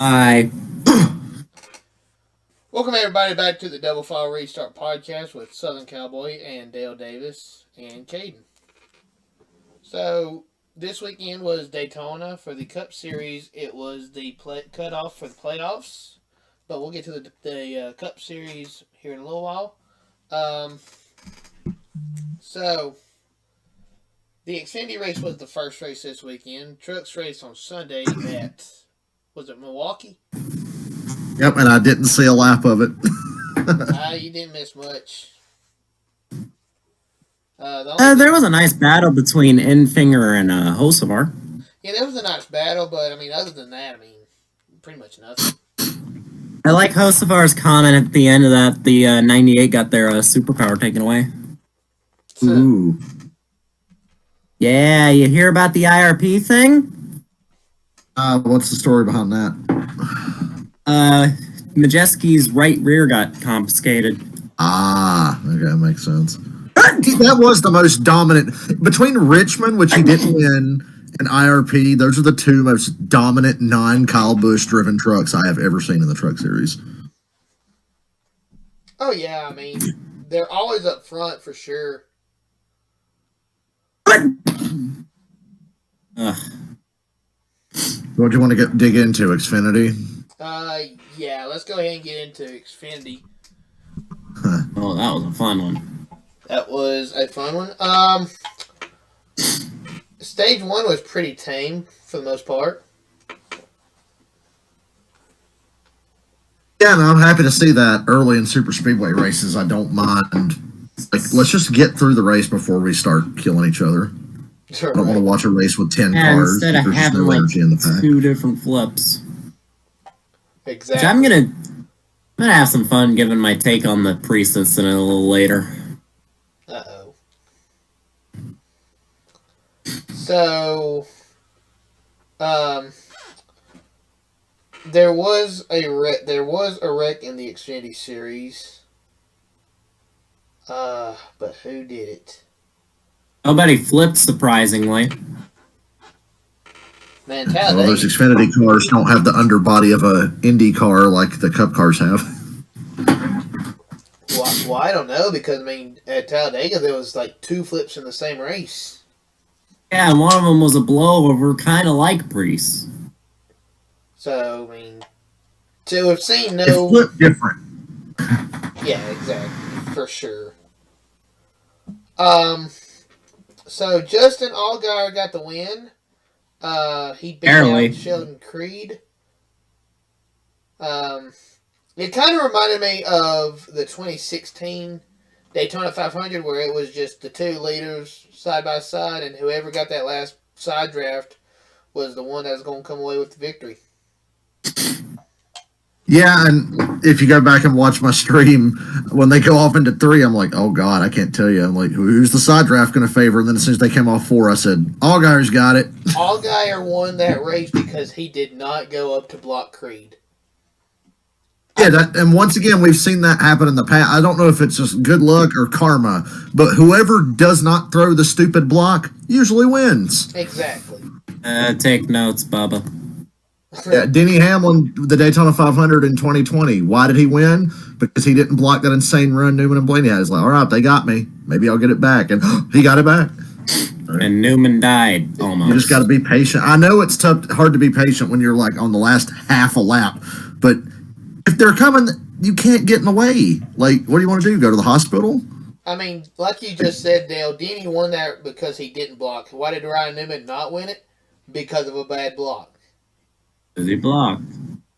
I Welcome everybody back to the Double File Restart podcast with Southern Cowboy and Dale Davis and Caden. So this weekend was Daytona for the Cup Series. It was the cutoff for the playoffs, but we'll get to the Cup Series here in a little while. Um, so the Xfinity race was the first race this weekend. Trucks race on Sunday at was it Milwaukee? Yep, and I didn't see a lap of it. You didn't miss much. The only there was a nice battle between Enfinger and Hocevar. Yeah, there was a nice battle, but I mean, other than that, I mean, pretty much nothing. I like Hocevar's comment at the end of that. The 98 got their superpower taken away. Ooh. Yeah, you hear about the IRP thing? What's the story behind that? Majeski's right rear got confiscated. Okay, makes sense. That was the most dominant between Richmond, which he didn't win, and IRP. Those are the two most dominant non-Kyle Busch driven trucks I have ever seen in the Truck Series. Oh yeah, I mean, they're always up front for sure. What do you want to dig into, Xfinity? Yeah, let's go ahead and get into Xfinity. Oh, that was a fun one. That was a fun one. Stage 1 was pretty tame for the most part. Yeah, and I'm happy to see that early in super speedway races. I don't mind. Like, let's just get through the race before we start killing each other. Sure, I don't want to watch a race with 10 cars. Instead of having no like in the pack. 2 different flips. Exactly. So I'm gonna have some fun giving my take on the Prius in a little later. Uh-oh. So, there was a wreck in the Xfinity Series. But who did it? Nobody flipped, surprisingly. Man, Well, those Xfinity cars don't have the underbody of a Indy car like the Cup cars have. Well, I don't know, because, I mean, at Talladega, there was, like, 2 flips in the same race. Yeah, and one of them was a blowover, kind of like Prius. So, I mean, to have seen no... It flipped different. Yeah, exactly, for sure. So Justin Allgaier got the win. He beat out Sheldon Creed. It kind of reminded me of the 2016 Daytona 500, where it was just the 2 leaders side by side, and whoever got that last side draft was the one that was going to come away with the victory. Yeah, and if you go back and watch my stream, when they go off into 3, I'm like, oh, God, I can't tell you. I'm like, who's the side draft going to favor? And then as soon as they came off 4, I said, Allgaier's got it. Allgaier won that race because he did not go up to block Creed. Yeah, and once again, we've seen that happen in the past. I don't know if it's just good luck or karma, but whoever does not throw the stupid block usually wins. Exactly. Take notes, Bubba. Yeah, Denny Hamlin, the Daytona 500 in 2020. Why did he win? Because he didn't block that insane run Newman and Blaney had. He's like, all right, they got me. Maybe I'll get it back. And he got it back. And Newman died, almost. You just got to be patient. I know it's hard to be patient when you're like on the last half a lap, but if they're coming, you can't get in the way. Like, what do you want to do? Go to the hospital? I mean, like you just said, Dale, Denny won that because he didn't block. Why did Ryan Newman not win it? Because of a bad block. Because he blocked.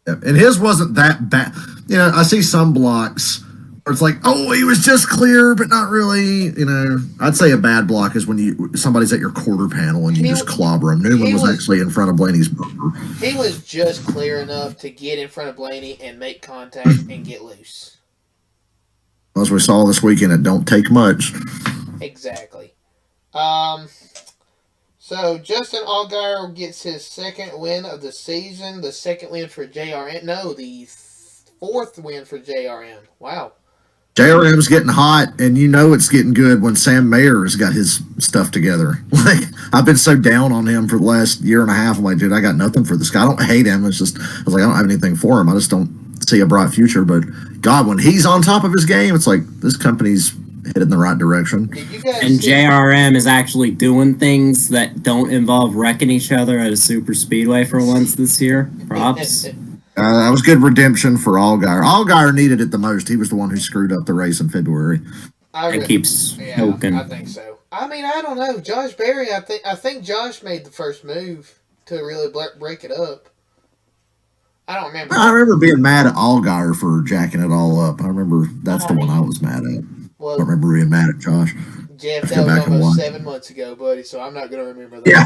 Yeah, and his wasn't that bad. You know, I see some blocks where it's like, oh, he was just clear, but not really. You know, I'd say a bad block is when somebody's at your quarter panel and you just clobber him. Newman was actually in front of Blaney's bumper. He was just clear enough to get in front of Blaney and make contact and get loose. As we saw this weekend, it don't take much. Exactly. So Justin Allgaier gets his second win of the season, the second win for JRM. No, the 4th win for JRM. Wow. JRM's getting hot, and you know it's getting good when Sam Mayer's got his stuff together. Like, I've been so down on him for the last year and a half. I'm like, dude, I got nothing for this guy. I don't hate him. It's just, I was like, I don't have anything for him. I just don't see a bright future. But God, when he's on top of his game, it's like this company's headed in the right direction. And JRM is actually doing things that don't involve wrecking each other at a super speedway for once this year. Props. That was good redemption for Allgaier. Allgaier needed it the most. He was the one who screwed up the race in February. It keeps choking. I think so. I mean, I don't know. Josh Berry, I think Josh made the first move to really break it up. I don't remember. I remember being mad at Allgaier for jacking it all up. I remember that's the one I was mad at. Well, I don't remember being mad at Josh. Jeff, that was almost 7 months ago, buddy, so I'm not going to remember that. Yeah.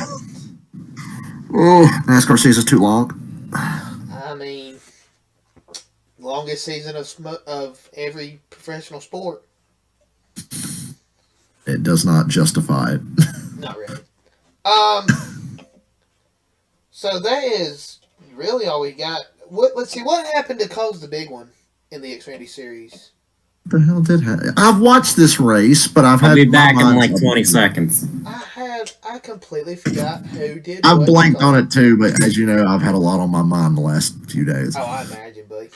Oh, NASCAR season's too long. I mean, longest season of every professional sport. It does not justify it. Not really. So that is really all we got. Let's see, what happened to cause the big one in the Xfinity Series? What the hell did happen? I've watched this race, but I'll be back in like 20 seconds. I completely forgot who did. I've blanked on it too, but as you know, I've had a lot on my mind the last few days. Oh, I imagine, buddy.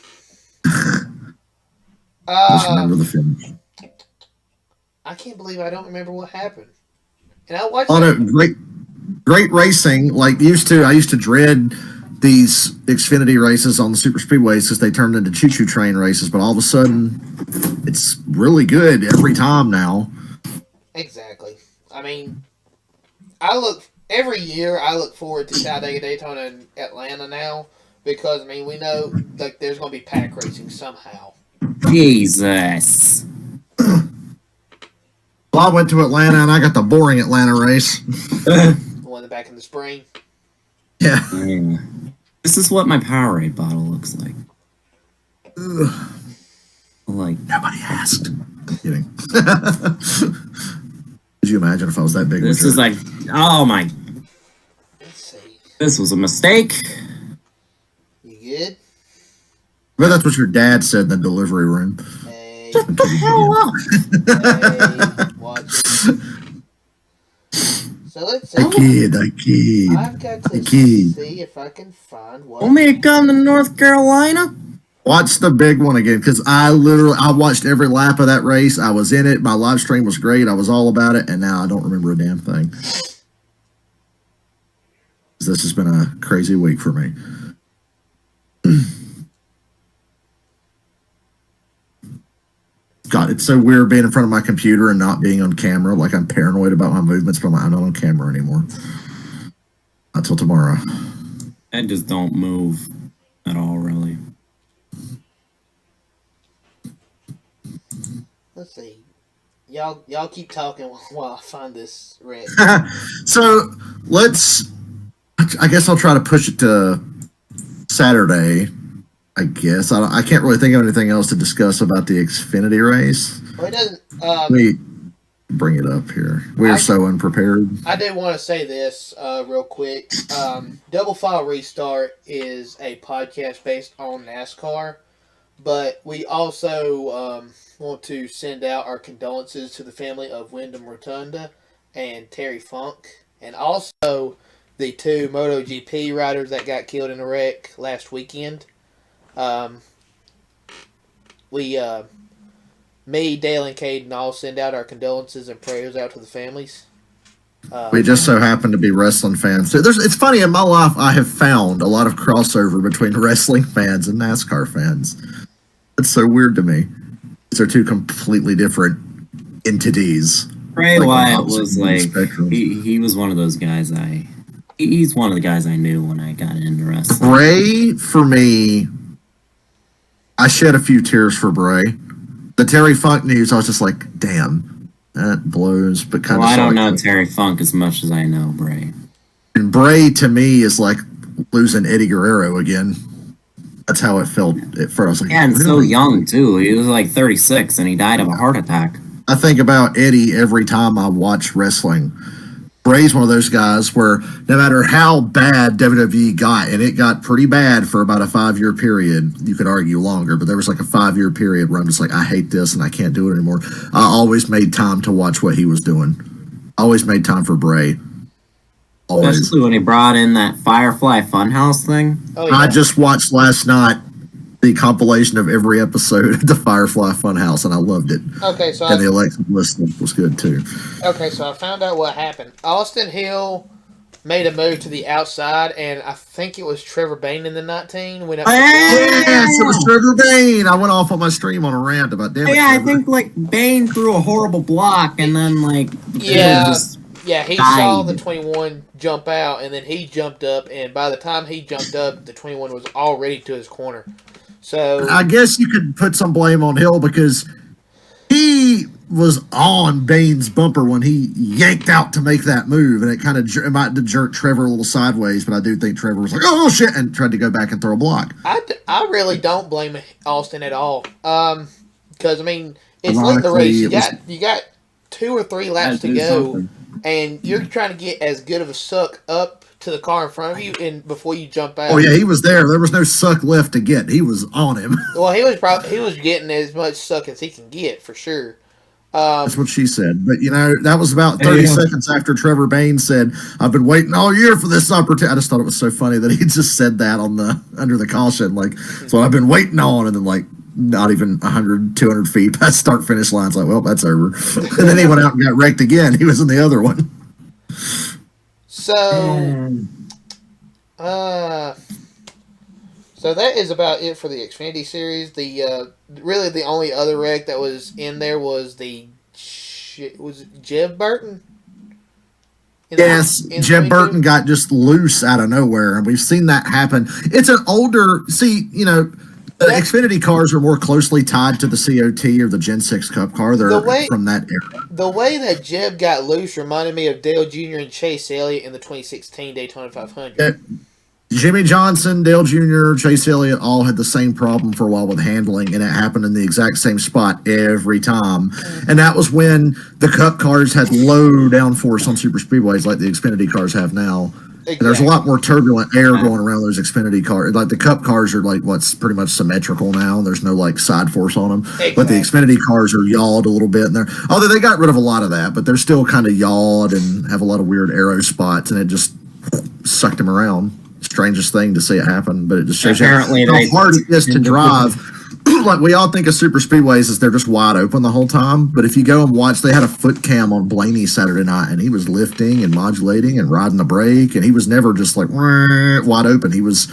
Just remember the finish. I can't believe I don't remember what happened. And I watched. Oh no, great racing. Like I used to dread these Xfinity races on the super speedways because they turned into choo-choo train races. But all of a sudden, it's really good every time now. Exactly. I mean, every year I look forward to Talladega, Daytona, and Atlanta now because I mean we know like there's going to be pack racing somehow. Jesus. Well, I went to Atlanta and I got the boring Atlanta race. The one back in the spring. Yeah. This is what my Powerade bottle looks like. Like nobody asked. Kidding. Could you imagine if I was that big? This is like, oh my. Let's see. This was a mistake. You good? But that's what your dad said in the delivery room. Hey. Shut the hell up. Hey, watch. So let's see. The kid. I've got to see if I can find what. Want me to come to North Carolina? Watch the big one again, because I watched every lap of that race. I was in it. My live stream was great. I was all about it, and now I don't remember a damn thing. This has been a crazy week for me. God, it's so weird being in front of my computer and not being on camera. Like, I'm paranoid about my movements, but I'm not on camera anymore. Until tomorrow. I just don't move at all, really. Let's see. Y'all keep talking while I find this red. So, I guess I'll try to push it to Saturday. I guess I can't really think of anything else to discuss about the Xfinity race. Well, it doesn't. Let me bring it up here. We are so unprepared. I do want to say this real quick. Double File Restart is a podcast based on NASCAR, but we also want to send out our condolences to the family of Wyndham Rotunda and Terry Funk, and also the two MotoGP riders that got killed in a wreck last weekend. Me, Dale, and Caden all send out our condolences and prayers out to the families. We just so happen to be wrestling fans. So it's funny, in my life, I have found a lot of crossover between wrestling fans and NASCAR fans. It's so weird to me. These are two completely different entities. Bray Wyatt was like, he was one of those guys he's one of the guys I knew when I got into wrestling. Bray, for me, I shed a few tears for Bray. The Terry Funk news, I was just like, damn, that blows. But kind of. I don't know Terry Funk as much as I know Bray. And Bray, to me, is like losing Eddie Guerrero again. That's how it felt at first. Like, yeah, and so young, too. He was like 36, and he died of a heart attack. I think about Eddie every time I watch wrestling. Bray's one of those guys where no matter how bad WWE got, and it got pretty bad for about a 5-year period, you could argue longer, but there was like a 5-year period where I'm just like, I hate this and I can't do it anymore. I always made time to watch what he was doing. Always made time for Bray. Always. Especially when he brought in that Firefly Funhouse thing. Oh, yeah. I just watched last night the compilation of every episode of the Firefly Funhouse, and I loved it. Okay, so And the Alexa Bliss was good too. Okay, so I found out what happened. Austin Hill made a move to the outside, and I think it was Trevor Bain in the 19 went up. Yes, it was Trevor Bain. I went off on my stream on a rant about damn it, Yeah, I Trevor. think like Bane threw a horrible block, and then like Yeah. just Yeah, he died. saw the 21 jump out, and then he jumped up, and by the time he jumped up, the 21 was already to his corner. So I guess you could put some blame on Hill because he was on Bane's bumper when he yanked out to make that move, and it kind of might have jerked Trevor a little sideways, but I do think Trevor was like, oh shit, and tried to go back and throw a block. I really don't blame Austin at all. Because, I mean, it's late in the Ironically, race. You got 2 or 3 laps to do go, something. and you're trying to get as good of a suck up to the car in front of you and before you jump out. Oh yeah, he was there. There was no suck left to get. He was on him. Well, he was getting as much suck as he can get for sure. That's what she said. But, that was about 30 Yeah. seconds after Trevor Bain said, I've been waiting all year for this opportunity. I just thought it was so funny that he just said that under the caution. Like, so I've been waiting on. And then, like, not even 100, 200 feet past start finish line. It's like, well, that's over. And then he went out and got wrecked again. He was in the other one. So, so that is about it for the Xfinity series. The really the only other wreck that was in there was was it Jeb Burton? Yes, Jeb Burton got just loose out of nowhere, and we've seen that happen. It's an older, the Xfinity cars are more closely tied to the COT or the Gen 6 Cup car. They're from that era. The way that Jeb got loose reminded me of Dale Jr. and Chase Elliott in the 2016 Daytona 500. Jimmy Johnson, Dale Jr., Chase Elliott all had the same problem for a while with handling, and it happened in the exact same spot every time. And that was when the Cup cars had low downforce on super speedways like the Xfinity cars have now. Exactly. And there's a lot more turbulent air going around those Xfinity cars. Like the Cup cars are like what's pretty much symmetrical now. There's no like side force on them. Exactly. But the Xfinity cars are yawed a little bit, and although they got rid of a lot of that, but they're still kind of yawed and have a lot of weird aero spots, and it just sucked them around. Strangest thing to see it happen, but it just shows Apparently you how hard it is to drive. Like we all think of super speedways as they're just wide open the whole time, but if you go and watch, they had a foot cam on Blaney Saturday night, and he was lifting and modulating and riding the brake, and he was never just like wide open. He was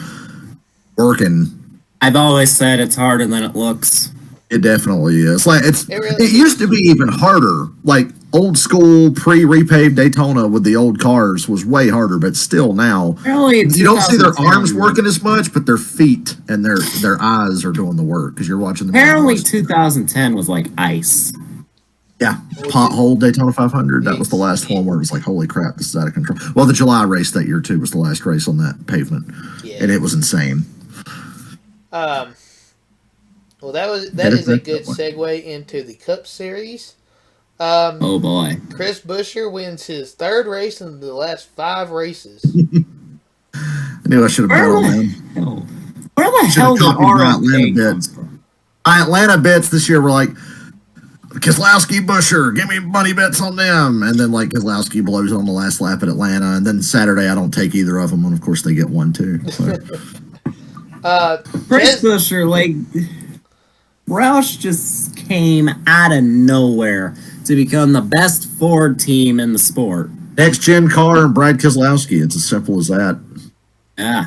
working. I've always said it's harder than it looks. It definitely is. Like It really it used to be even harder. Like old school pre-repaved Daytona with the old cars was way harder, but still now Apparently, you don't see their 2010 arms working as much, but their feet and their eyes are doing the work because you're watching them. Apparently, 2010 was like ice. Yeah, pothole Daytona 500. That was the last one where it was like, holy crap, this is out of control. Well, the July race that year too was the last race on that pavement, and it was insane. Well, that is a good segue into the Cup Series. Oh boy! Chris Buescher wins his 3rd race in the last 5 races. I knew I should have bet on them. Where the hell did RFK come from? Atlanta bets this year were like, Keselowski, Buescher, give me money bets on them. And then like Keselowski blows on the last lap at Atlanta. And then Saturday, I don't take either of them. And of course, they get one too. So. Chris Buescher, like, Roush just came out of nowhere to become the best Ford team in the sport. Next gen car and Brad Keselowski. It's as simple as that. Yeah.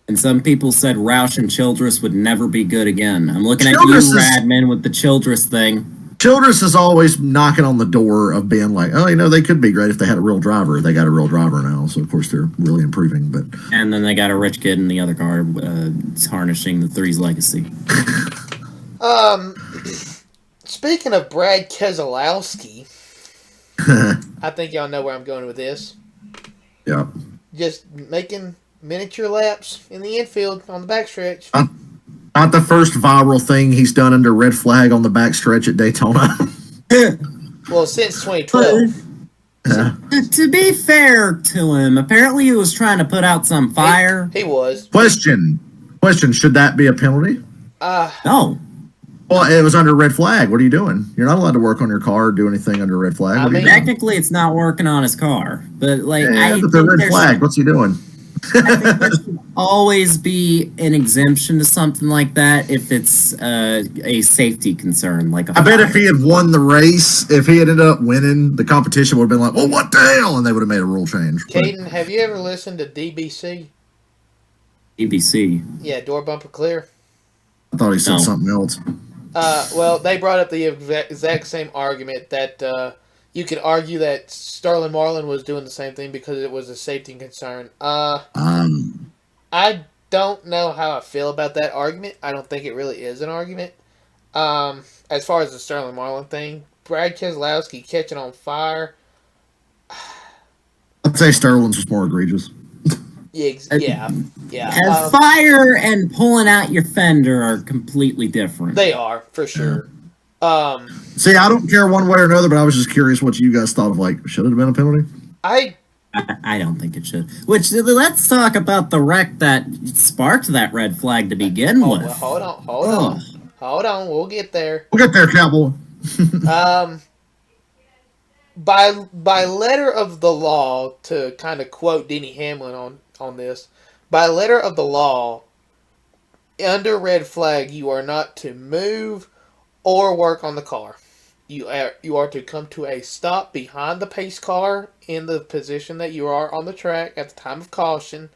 And some people said Roush and Childress would never be good again. I'm looking Childress at you, Radman, with the Childress thing. Childress is always knocking on the door of being like, oh, they could be great if they had a real driver. They got a real driver now, so of course they're really improving. But And then they got a rich kid in the other car, tarnishing the Three's legacy. Speaking of Brad Keselowski, I think y'all know where I'm going with this. yeah, Just making miniature laps in the infield on the backstretch. not the first viral thing he's done under red flag on the backstretch at Daytona. Well, since 2012. To be fair to him, apparently he was trying to put out some fire. He was. Question: should that be a penalty? No. Well, it was under red flag. What are you doing? You're not allowed to work on your car or do anything under red flag. I mean, technically, it's not working on his car, but like, but the red flag. What's he doing? I think there should always be an exemption to something like that if it's a safety concern. Like, I bet if he had won the race, if he had ended up winning, the competition would have been like, "Well, what the hell?" and they would have made a rule change. Caden, have you ever listened to DBC? DBC. Yeah, door bumper clear. I thought he said something else. Well, they brought up the exact same argument that you could argue that Sterling Marlin was doing the same thing because it was a safety concern. I don't know how I feel about that argument. I don't think it really is an argument. As far as the Sterling Marlin thing, Brad Keselowski catching on fire. I'd say Sterling's was more egregious. Yeah. Fire and pulling out your fender are completely different. They are, for sure. See, I don't care one way or another, but I was just curious what you guys thought of, like, should it have been a penalty? I don't think it should. Which, let's talk about the wreck that sparked that red flag to begin with. Well, hold on. We'll get there. We'll get there, cowboy. By letter of the law, to kind of quote Denny Hamlin on this, by letter of the law, under red flag, you are not to move or work on the car. You are to come to a stop behind the pace car in the position that you are on the track at the time of caution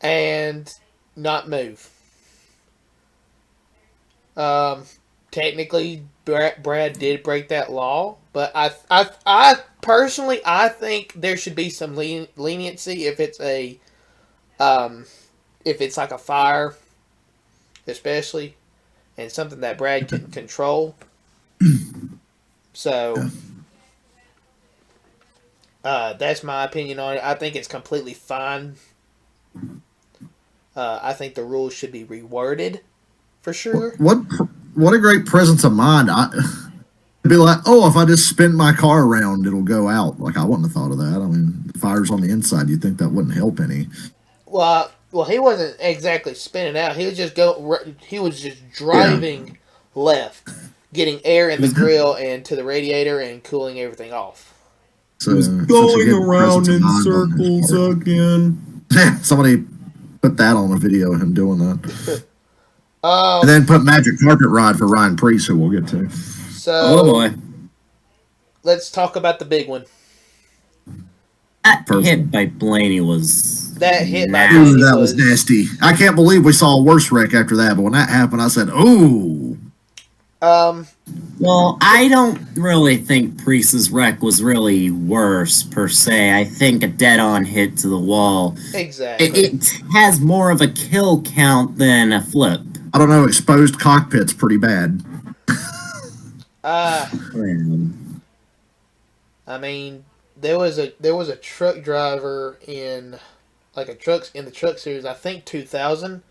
and not move. Technically, Brad did break that law, but I personally think there should be some leniency if it's like a fire, especially, and something that Brad can control. So, that's my opinion on it. I think it's completely fine. I think the rules should be reworded, for sure. What a great presence of mind. I'd be like, oh, if I just spin my car around, it'll go out. Like, I wouldn't have thought of that. I mean, the fire's on the inside. You'd think that wouldn't help any. Well, he wasn't exactly spinning out. He was just driving left, getting air in the grill and to the radiator and cooling everything off. So, going around in circles again. Somebody put that on a video of him doing that. And then put Magic Carpet Ride for Ryan Preece, who we'll get to. So, oh boy. Let's talk about the big one. That hit by Blaney was... That was nasty. I can't believe we saw a worse wreck after that, but when that happened, I said, ooh. Well, I don't really think Preece's wreck was really worse, per se. I think a dead-on hit to the wall. Exactly. It has more of a kill count than a flip. I don't know, exposed cockpit's pretty bad. I mean, there was a truck driver in the truck series, I think 2000,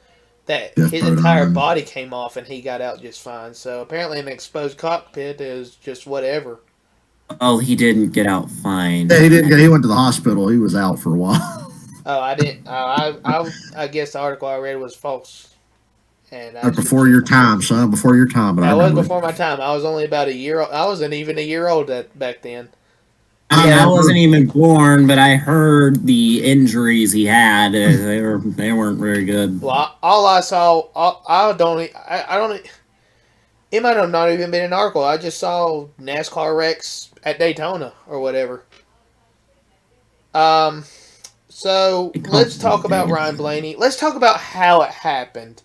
that his entire body came off and he got out just fine. So apparently an exposed cockpit is just whatever. Oh, he didn't get out fine. Yeah, he didn't. He went to the hospital. He was out for a while. Oh, I didn't. I guess the article I read was false. And before your time, son. Before your time. But I was before my time. I was only about a year old. I wasn't even a year old back then. I wasn't even born, but I heard the injuries he had. They weren't very good. Well, all I saw, I don't. It might have not even been an article. I just saw NASCAR wrecks at Daytona or whatever. So let's talk about Ryan Blaney. Let's talk about how it happened.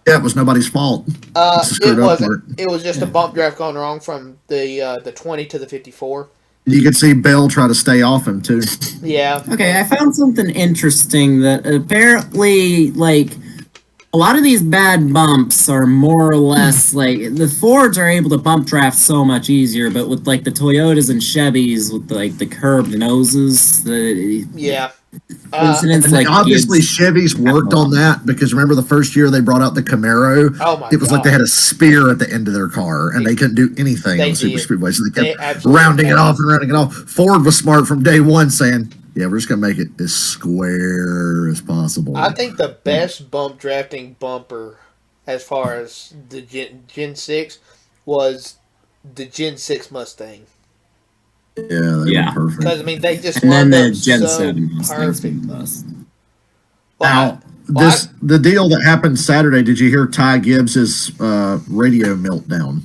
Yeah, it was nobody's fault. It wasn't. It was just a bump draft gone wrong from the 20 to the 54. You could see Bell try to stay off him, too. Yeah. Okay, I found something interesting that apparently, like, a lot of these bad bumps are more or less, like, the Fords are able to bump draft so much easier, but with, like, the Toyotas and Chevys with, like, the curved noses, Yeah. incidents And like obviously Gibbs. Chevy's worked on that because remember the first year they brought out the Camaro? Oh my It was like they had a spear at the end of their car and they couldn't do anything They on the super did. speedway. So they They kept absolutely rounding it had. off and rounding it off. Ford was smart from day one saying, yeah, we're just gonna make it as square as possible. I think the best bump drafting bumper as far as the Gen 6 was the Gen 6 Mustang. Yeah, they Yeah. were perfect. Because, I mean, they just And then lined the up Gen so 7 Mustangs perfect. were the best. Now, the deal that happened Saturday, did you hear Ty Gibbs's radio meltdown?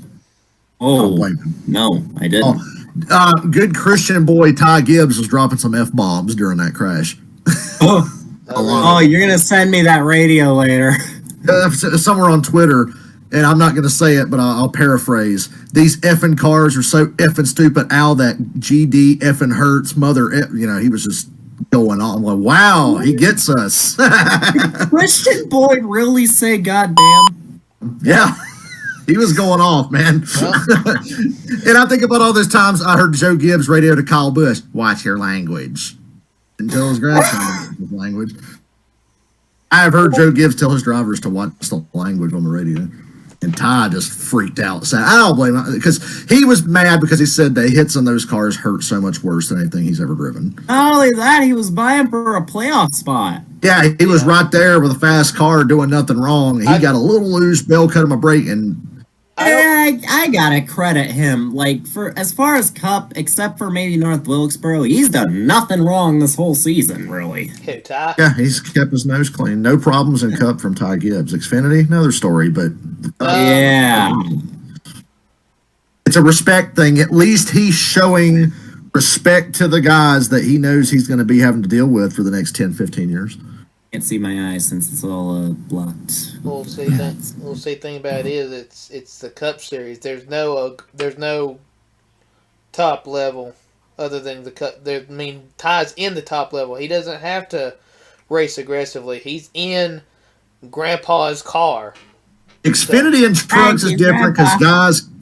I don't Oh, blame him. no, I didn't. Good Christian boy Ty Gibbs was dropping some F-bombs during that crash. Oh, Oh, you're going to send me that radio later. Somewhere on Twitter, and I'm not going to say it, but I'll paraphrase. These effing cars are so effing stupid. Al, that GD effing hurts, mother, he was just going on. I'm like, wow, he gets us. Christian Boyd really say goddamn? Yeah. He was going off, man. And I think about all those times I heard Joe Gibbs radio to Kyle Busch, watch your language. And tell his grandson his language. I have heard Joe Gibbs tell his drivers to watch the language on the radio. And Ty just freaked out. So I don't blame him because he was mad because he said the hits on those cars hurt so much worse than anything he's ever driven. Not only that, he was buying for a playoff spot. Yeah, he was right there with a fast car doing nothing wrong. He got a little loose, Bell cut him a brake, and I gotta credit him. Like, for as far as Cup, except for maybe North Wilkesboro, he's done nothing wrong this whole season, really. Who, Ty? yeah, he's kept his nose clean. No problems in Cup from Ty Gibbs. Xfinity, another story, but Yeah. it's a respect thing. At least he's showing respect to the guys that he knows he's going to be having to deal with for the next 10, 15 years. Can't see my eyes since it's all blocked. We'll see. Thing about it is, it's the Cup Series. There's no top level other than the Cup. Ty's in the top level. He doesn't have to race aggressively. He's in Grandpa's car. Xfinity and trucks is different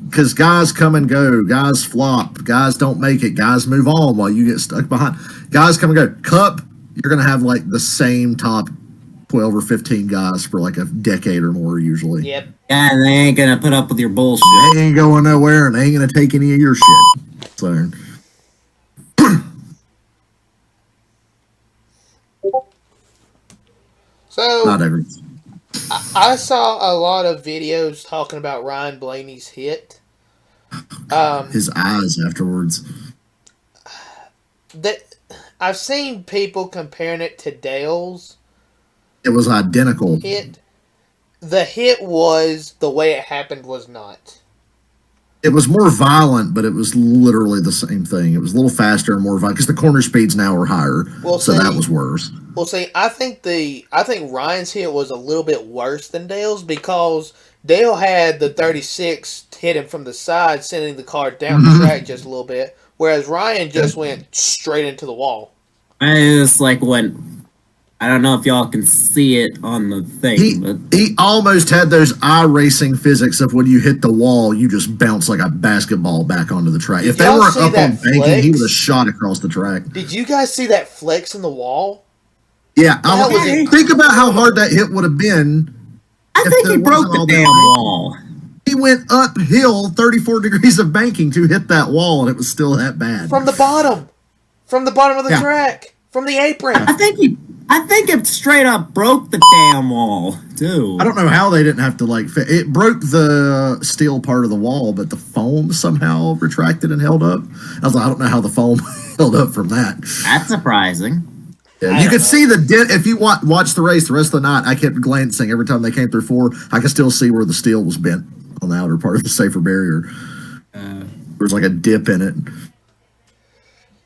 because guys come and go, guys flop, guys don't make it, guys move on while you get stuck behind. Guys come and go. Cup, you're going to have like the same top 12 or 15 guys for like a decade or more usually. Yep. Yeah, and they ain't gonna put up with your bullshit. They ain't going nowhere and they ain't going to take any of your shit. So, not everything. I saw a lot of videos talking about Ryan Blaney's hit. His eyes afterwards. That I've seen people comparing it to Dale's It was identical. hit. The hit was the way it happened was not. It was more violent, but it was literally the same thing. It was a little faster and more violent because the corner speeds now are higher, Well, so see- that was worse. Well, see, I think Ryan's hit was a little bit worse than Dale's because Dale had the 36 hit him from the side, sending the car down the track just a little bit, whereas Ryan just went straight into the wall. I just like went. I don't know if y'all can see it on the thing, but He almost had those iRacing physics of when you hit the wall, you just bounce like a basketball back onto the track. If they Y'all weren't see up that on banking, flex? he would have shot across the track. Did you guys see that flex in the wall? Yeah, That was think about how hard that hit would have been. I If think he there broke wasn't the all that damn banking. wall. He went uphill 34 degrees of banking to hit that wall, and it was still that bad. From the bottom of the Yeah. track, from the apron. I think it straight up broke the damn wall too. I don't know how they didn't have to it broke the steel part of the wall, but the foam somehow retracted and held up. I was like, I don't know how the foam held up from that. That's surprising. Yeah, you could see the dent if you watch the race the rest of the night. I kept glancing every time they came through four. I could still see where the steel was bent on the outer part of the safer barrier. There was like a dip in it.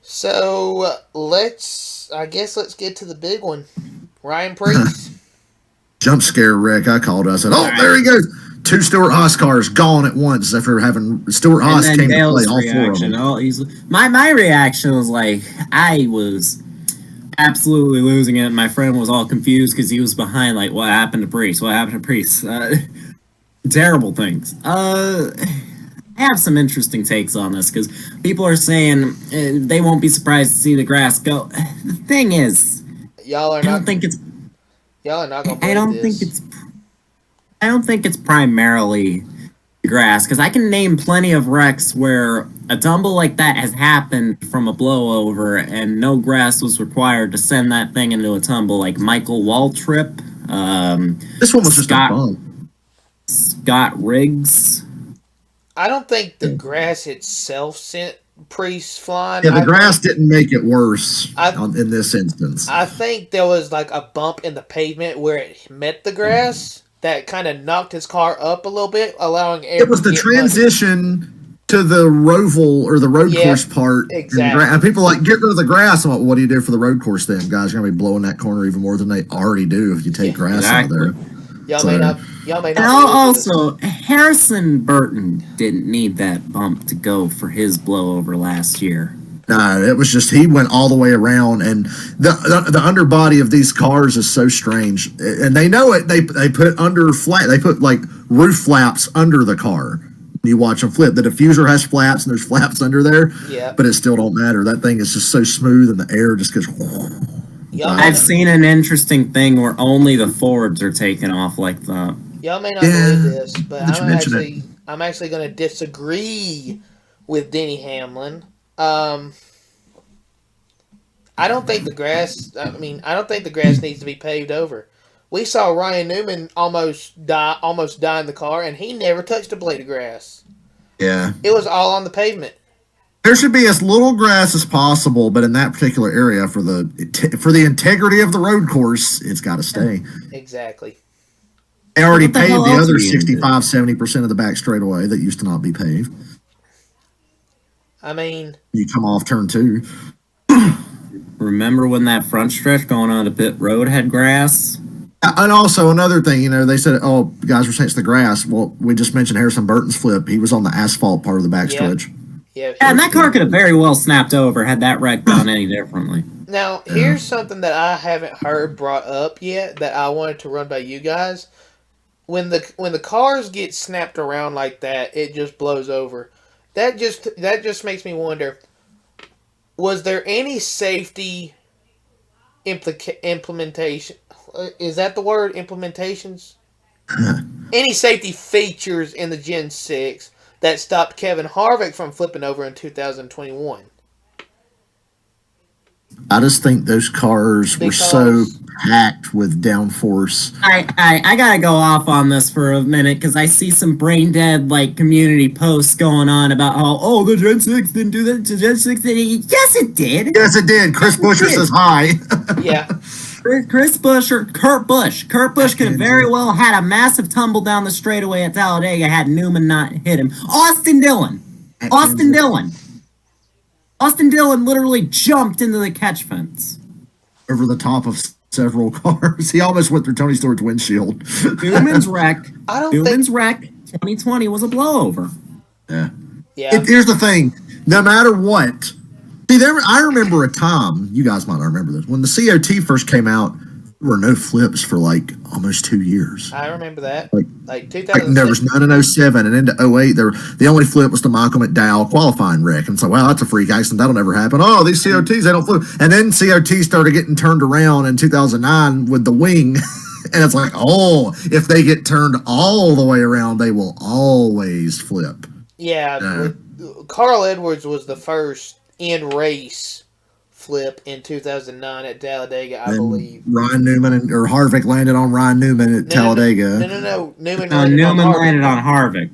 So let's get to the big one. Ryan Priest. Jump scare wreck, I called it. I said, oh, there he goes. 2 Stuart Haas cars gone at once after having Stuart Haas And then came to Dale's play all 4 of reaction. them. My reaction was like, I was absolutely losing it. My friend was all confused because he was behind. Like, what happened to Priest? What happened to Priest? Terrible things. I have some interesting takes on this because people are saying they won't be surprised to see the grass go. The thing is, y'all are I don't not. think it's. Y'all are not gonna I believe don't this. think it's. I don't think it's primarily grass because I can name plenty of wrecks where a tumble like that has happened from a blowover and no grass was required to send that thing into a tumble, like Michael Waltrip, This one was just a Scott bump. Scott Riggs. I don't think the grass itself sent Priest flying. Yeah, the grass didn't make it worse I- in this instance. I think there was like a bump in the pavement where it met the grass that kind of knocked his car up a little bit, allowing air. It was the transition to the roval or the road Yeah, course part. exactly. And people like, get rid of the grass. I'm like, what do you do for the road course then? Guys, you're going to be blowing that corner even more than they already do if you take grass out of there. Y'all may not. Y'all may not. And believe this. also, Harrison Burton didn't need that bump to go for his blowover last year. No, it was just he went all the way around, and the underbody of these cars is so strange, and they know it. They put they put like roof flaps under the car. You watch them flip. The diffuser has flaps, and there's flaps under there. Yeah. But it still don't matter. That thing is just so smooth, and the air just goes. I've seen an interesting thing where only the Fords are taking off like that. Y'all may not believe this, but Did I'm actually going to disagree with Denny Hamlin. I don't think the grass. I don't think the grass needs to be paved over. We saw Ryan Newman almost die in the car, and he never touched a blade of grass. Yeah. It was all on the pavement. There should be as little grass as possible, but in that particular area, for the integrity of the road course, it's got to stay. Exactly. They already What the paved hell the else other are you gonna do? 65-70% of the back straightaway that used to not be paved. I mean, You come off turn 2. Remember when that front stretch going on to pit road had grass? And also another thing, they said, oh, guys were saying it's the grass. Well, we just mentioned Harrison Burton's flip. He was on the asphalt part of the backstretch. yeah. Yeah, and that car could have very well snapped over had that wreck gone any differently. Now, here's something that I haven't heard brought up yet that I wanted to run by you guys. When the cars get snapped around like that, it just blows over. That just makes me wonder, was there any safety implementation? Is that the word, implementations? Any safety features in the Gen 6 that stopped Kevin Harvick from flipping over in 2021? I just think those cars were so packed with downforce. I gotta go off on this for a minute because I see some brain dead like community posts going on about how the Gen 6 didn't do that. The Gen 6 did it. Yes, it did. Yes, it did. Chris Buescher says hi. Yeah. Kurt Busch could have very well had a massive tumble down the straightaway at Talladega had Newman not hit him. Austin Dillon literally jumped into the catch fence. Over the top of several cars. He almost went through Tony Stewart's windshield. Newman's wreck 2020 was a blowover. Yeah. Yeah. Here's the thing. No matter what. See, I remember a time, you guys might not remember this, when the COT first came out, there were no flips for like almost 2 years. I remember that. Like There was 2006. none in 07 and into 08. The only flip was the Michael McDowell qualifying wreck. And so, wow, that's a freak accident. That'll never happen. Oh, these COTs, they don't flip. And then COT started getting turned around in 2009 with the wing. And it's like, if they get turned all the way around, they will always flip. Yeah. Carl Edwards was the first in-race flip in 2009 at Talladega, I believe. Ryan Newman or Harvick landed on Ryan Newman at Talladega. No. Newman Landed on Harvick.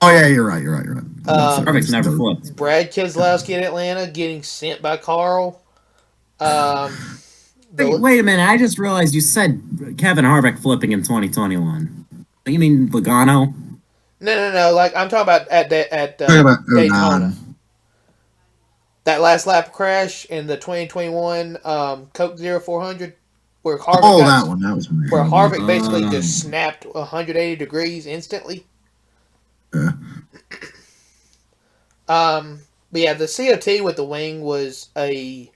Oh, yeah, you're right. Harvick's never flipped. Brad Keselowski at Atlanta getting sent by Carl. Wait a minute, I just realized you said Kevin Harvick flipping in 2021. You mean Logano? No. Like, I'm talking about at Talking about 09. Daytona. That last lap crash in the 2021 Coke 0400 where Harvick that one. That was amazing. where Harvick basically just snapped 180 degrees instantly. Yeah. But yeah, the COT with the wing was a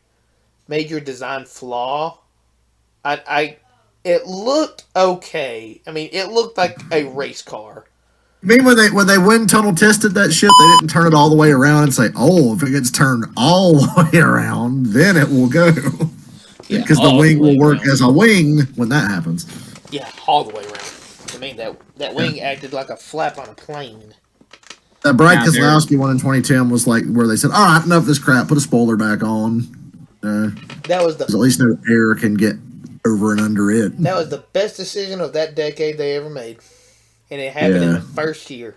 major design flaw. It looked okay. I mean, it looked like a race car. I mean, when they wind tunnel tested that shit, they didn't turn it all the way around and say, if it gets turned all the way around, then it will go. Because the wing will work as a wing when that happens. Yeah, all the way around. I mean, that wing acted like a flap on a plane. That Brad Keselowski one in 2010 was like where they said, "All right, enough of this crap. Put a spoiler back on." That was at least no air can get over and under it. That was the best decision of that decade they ever made, and it happened in the first year.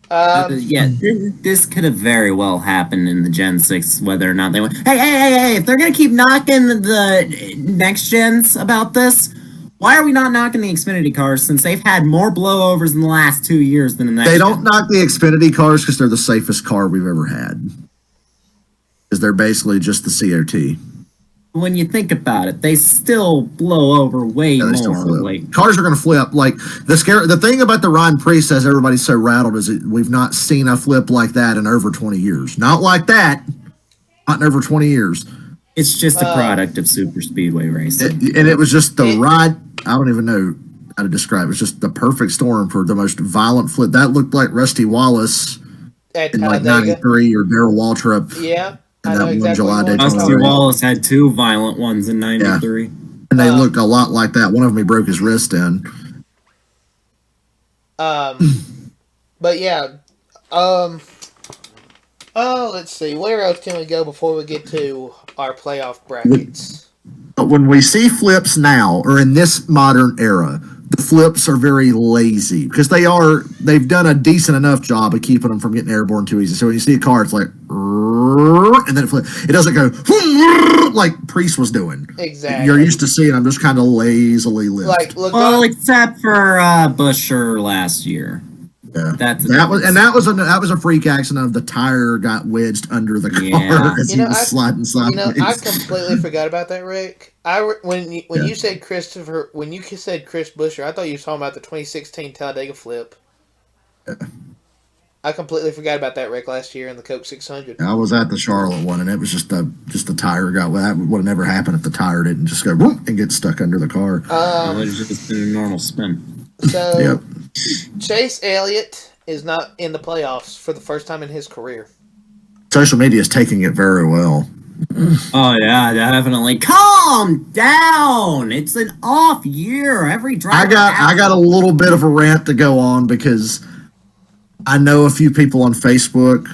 This could have very well happened in the Gen 6, whether or not they went, hey, if they're going to keep knocking the next gens about this, why are we not knocking the Xfinity cars since they've had more blowovers in the last 2 years than the next They don't knock the Xfinity cars because they're the safest car we've ever had. Because they're basically just the COT. When you think about it, they still blow over way more. Like, cars are going to flip. Like the thing about the Ryan Preece says everybody's so rattled is that we've not seen a flip like that in over 20 years. Not like that. Not in over 20 years. It's just a product of super speedway racing. And it was just the right. I don't even know how to describe it. It's just the perfect storm for the most violent flip. That looked like Rusty Wallace in like 93 or Darrell Waltrip. Yeah. And that one July Daytona. Rusty Wallace had 2 violent ones in 93. Yeah. And they looked a lot like that. One of them he broke his wrist in. But yeah. Let's see. Where else can we go before we get to our playoff brackets? But when we see flips now, or in this modern era, the flips are very lazy because they've done a decent enough job of keeping them from getting airborne too easy. So when you see a car, it's like, and then it doesn't go like Preece was doing. Exactly. You're used to seeing them just kind of lazily lift. Like, look, except for Busher last year. Yeah, that was a freak accident of the tire got wedged under the car as he was sliding sideways. I completely forgot about that, Rick. When you said Chris Busher, I thought you were talking about the 2016 Talladega flip. Yeah. I completely forgot about that, Rick, last year in the Coke 600. I was at the Charlotte one, and it was just the tire got that would have never happened if the tire didn't just go boom and get stuck under the car. It would have just been a normal spin. So, yep. Chase Elliott is not in the playoffs for the first time in his career. Social media is taking it very well. Oh yeah, definitely. Calm down. It's an off year. Every driver. I got a little bit of a rant to go on because I know a few people on Facebook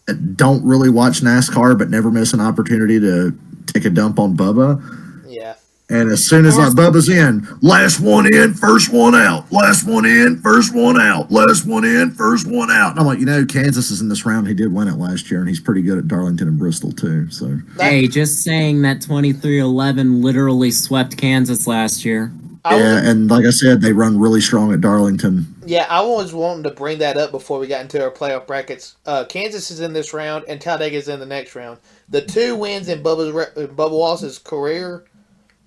that don't really watch NASCAR but never miss an opportunity to take a dump on Bubba. Yeah. And as soon as Bubba's in, last one in, first one out. Last one in, first one out. Last one in, first one out. And I'm like, Kansas is in this round. He did win it last year, and he's pretty good at Darlington and Bristol, too. So hey, just saying that 23-11 literally swept Kansas last year. And like I said, they run really strong at Darlington. Yeah, I was wanting to bring that up before we got into our playoff brackets. Kansas is in this round, and Talladega is in the next round. The 2 wins in Bubba Wallace's career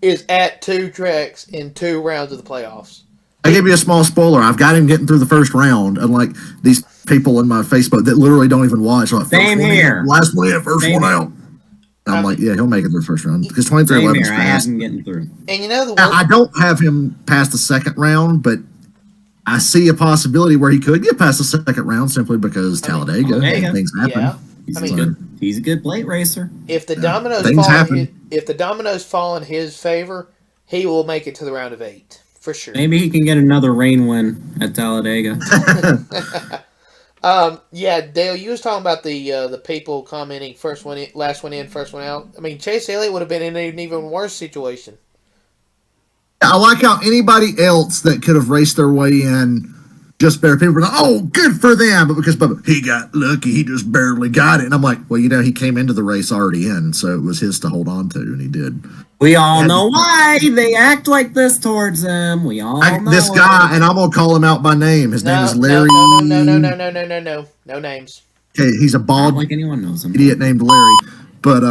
is at 2 tracks in 2 rounds of the playoffs. I gave you a small spoiler. I've got him getting through the first round, unlike these people in my Facebook that literally don't even watch. Like, Same here. Last one in, first one out. I'm like, yeah, he'll make it through the first round because 23-11 is fast. I have him getting through. And I don't have him past the second round, but I see a possibility where he could get past the second round simply because Talladega things happen. Yeah. He's a good plate racer. If the dominoes fall in his favor, he will make it to the round of 8 for sure. Maybe he can get another rain win at Talladega. Yeah, Dale, you was talking about the people commenting first one in, last one in, first one out. I mean, Chase Elliott would have been in an even worse situation. I like how anybody else that could have raced their way in just better. People were like, oh, good for them. But because Bubba, he got lucky, he just barely got it. And I'm like, well, he came into the race already in, so it was his to hold on to, and he did. We all know why they act like this towards him. We all know this guy, and I'm going to call him out by name. His name is Larry. No names. Okay, he's a bald, like anyone knows him. Idiot named Larry. But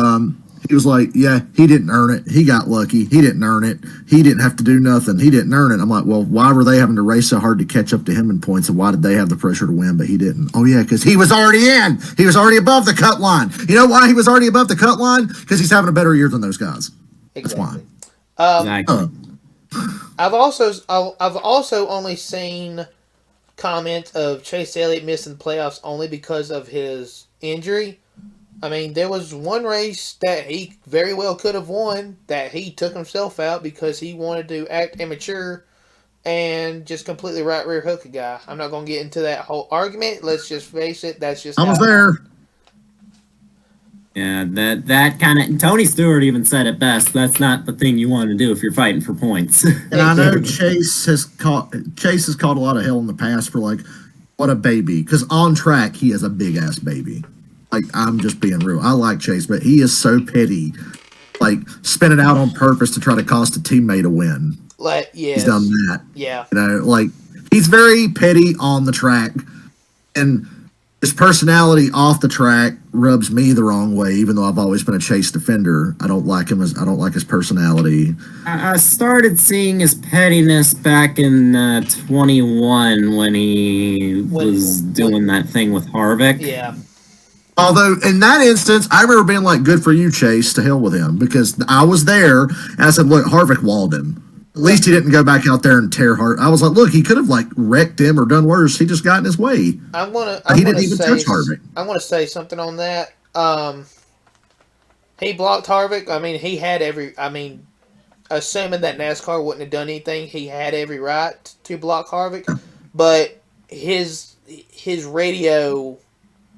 he was like, yeah, he didn't earn it. He got lucky. He didn't earn it. He didn't have to do nothing. He didn't earn it. I'm like, well, why were they having to race so hard to catch up to him in points, and why did they have the pressure to win, but he didn't? Oh, yeah, because he was already in. He was already above the cut line. You know why he was already above the cut line? Because he's having a better year than those guys. Exactly. That's why. Exactly. I've also only seen comments of Chase Elliott missing the playoffs only because of his injury. I mean, there was one race that he very well could have won that he took himself out because he wanted to act immature and just completely right rear hook a guy. I'm not going to get into that whole argument. Let's just face it. That's just I was how there. Yeah, that kind of Tony Stewart even said it best. That's not the thing you want to do if you're fighting for points. And I know Chase has caught a lot of hell in the past for like, what a baby. Because on track, he is a big ass baby. Like, I'm just being real. I like Chase, but he is so petty. Like, spin it out on purpose to try to cost a teammate a win. Like, yes. He's done that. Yeah. You know, like, he's very petty on the track. And his personality off the track rubs me the wrong way, even though I've always been a Chase defender. I don't like his personality. I started seeing his pettiness back in 21 when he was doing that thing with Harvick. Yeah. Although, in that instance, I remember being like, good for you, Chase, to hell with him. Because I was there, and I said, look, Harvick walled him. At least he didn't go back out there and tear Harvick. I was like, look, he could have, like, wrecked him or done worse. He just got in his way. He didn't even touch Harvick. I want to say something on that. He blocked Harvick. I mean, he had assuming that NASCAR wouldn't have done anything, he had every right to block Harvick. But his radio...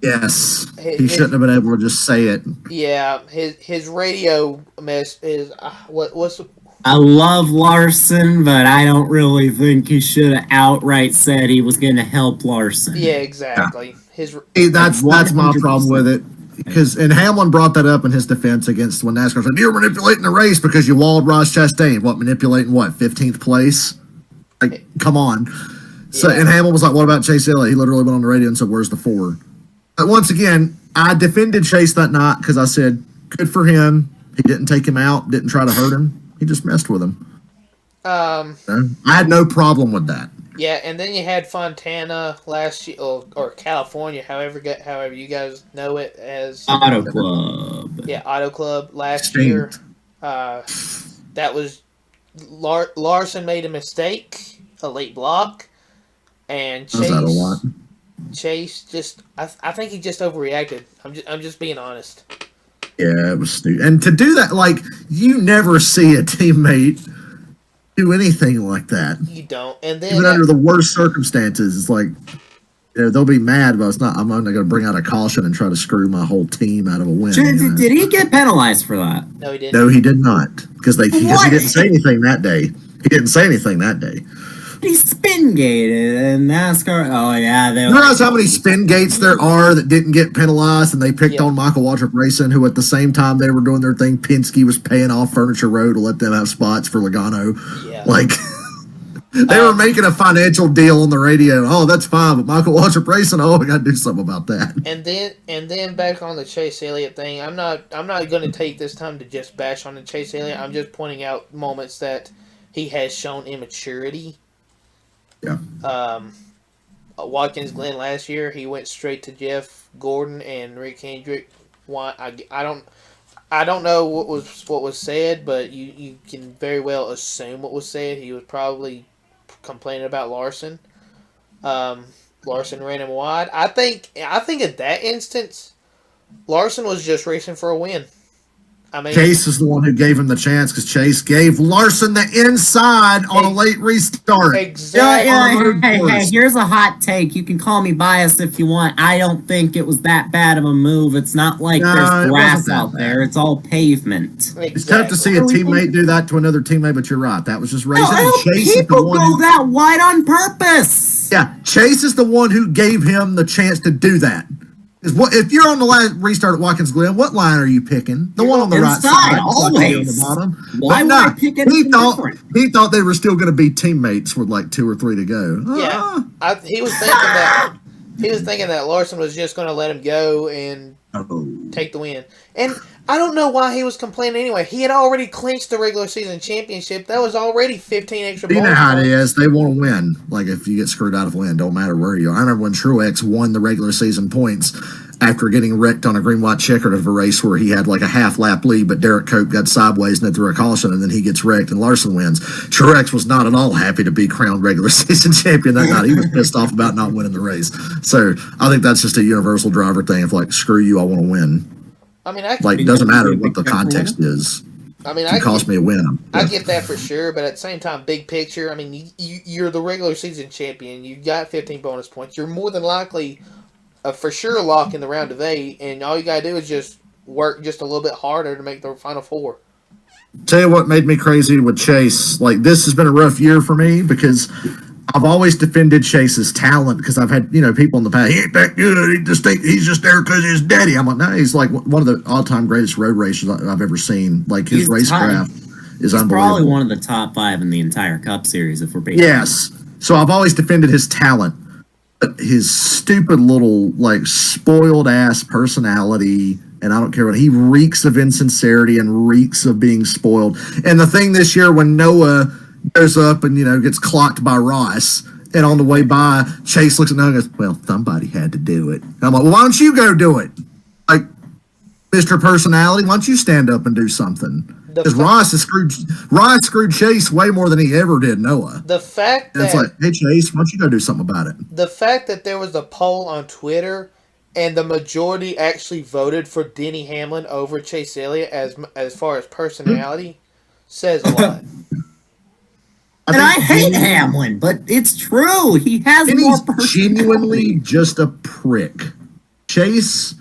Yes, he shouldn't have been able to just say it. Yeah, his radio mess is what's. I love Larson, but I don't really think he should have outright said he was going to help Larson. Yeah, exactly. That's my problem with it. And Hamlin brought that up in his defense against when NASCAR said, you're manipulating the race because you walled Ross Chastain. What, manipulating what, 15th place? Like, come on. So, and Hamlin was like, what about Chase Elliott? He literally went on the radio and said, where's the 4? But once again, I defended Chase that night because I said, good for him. He didn't take him out, didn't try to hurt him. He just messed with him. I had no problem with that. Yeah, and then you had Fontana last year, or California, however you guys know it as Auto Club. Yeah, Auto Club last year. That was Larson made a mistake, a late block, and Chase. Was that a lot? Chase just, I think he just overreacted. I'm just being honest. Yeah, it was stupid. And to do that, like, you never see a teammate do anything like that. You don't. And then even under the worst circumstances, it's like, you know, they'll be mad, but I'm not going to bring out a caution and try to screw my whole team out of a win. Did he get penalized for that? No, he didn't. No, he did not. Because he didn't say anything that day. He didn't say anything that day. He spin gated and NASCAR. Oh yeah, you realize how many spin gates there are that didn't get penalized, and they picked on Michael Waltrip Racing, who at the same time they were doing their thing, Penske was paying off Furniture Row to let them have spots for Logano. Yeah. Like they were making a financial deal on the radio. Oh, that's fine, but Michael Waltrip Racing, oh, we got to do something about that. And then back on the Chase Elliott thing, I'm not going to take this time to just bash on the Chase Elliott. I'm just pointing out moments that he has shown immaturity. Yeah. Watkins Glen last year, he went straight to Jeff Gordon and Rick Hendrick. I don't know what was said, but you can very well assume what was said. He was probably complaining about Larson. Larson ran him wide. I think at that instance, Larson was just racing for a win. I mean, Chase is the one who gave him the chance because Chase gave Larson the inside on a late restart. Exactly. Hey, here's a hot take. You can call me biased if you want. I don't think it was that bad of a move. It's not like there's grass out there. It's all pavement. Exactly. It's tough to see a teammate do that to another teammate, but you're right. That was just racing. Chase people go that wide on purpose. Yeah, Chase is the one who gave him the chance to do that. If you're on the last restart at Watkins Glen, what line are you picking? The one on the right side, always. On the bottom. Why would I pick anything different? He thought they were still going to be teammates with like 2 or 3 to go. Yeah, he was thinking that Larson was just going to let him go and take the win. And I don't know why he was complaining anyway. He had already clinched the regular season championship. That was already 15 extra points. You know how it is. They want to win. Like, if you get screwed out of win, don't matter where you are. I remember when Truex won the regular season points after getting wrecked on a green-white checkered of a race where he had like a half-lap lead, but Derek Cope got sideways and then threw a caution, and then he gets wrecked and Larson wins. Truex was not at all happy to be crowned regular season champion that night. He was pissed off about not winning the race. So I think that's just a universal driver thing of like, screw you, I want to win. I mean, I Like, doesn't matter what the context is. I mean, If it cost me a win. I get that for sure, but at the same time, big picture, I mean, you're the regular season champion. You got 15 bonus points. You're more than likely a for sure lock in the round of 8, and all you gotta do is just work just a little bit harder to make the Final Four. Tell you what made me crazy with Chase. Like, this has been a rough year for me because I've always defended Chase's talent because I've had, people in the past, he ain't that good. He's just there because his daddy. I'm like, no, he's like one of the all-time greatest road racers I've ever seen. Like, his racecraft is unbelievable. Probably one of the top 5 in the entire Cup Series, if we're being Yes. So I've always defended his talent. But his stupid little, like, spoiled-ass personality, and I don't care what, he reeks of insincerity and reeks of being spoiled. And the thing this year when Noah goes up and, gets clocked by Ross, and on the way by, Chase looks at Noah and goes, well, somebody had to do it. And I'm like, well, why don't you go do it? Like, Mr. Personality, why don't you stand up and do something? Because Ross screwed Chase way more than he ever did Noah. The fact and it's like, hey, Chase, why don't you go do something about it? The fact that there was a poll on Twitter and the majority actually voted for Denny Hamlin over Chase Elliott as far as personality says a lot. And I hate Hamlin, but it's true. He has more personality. He's genuinely just a prick. Chase,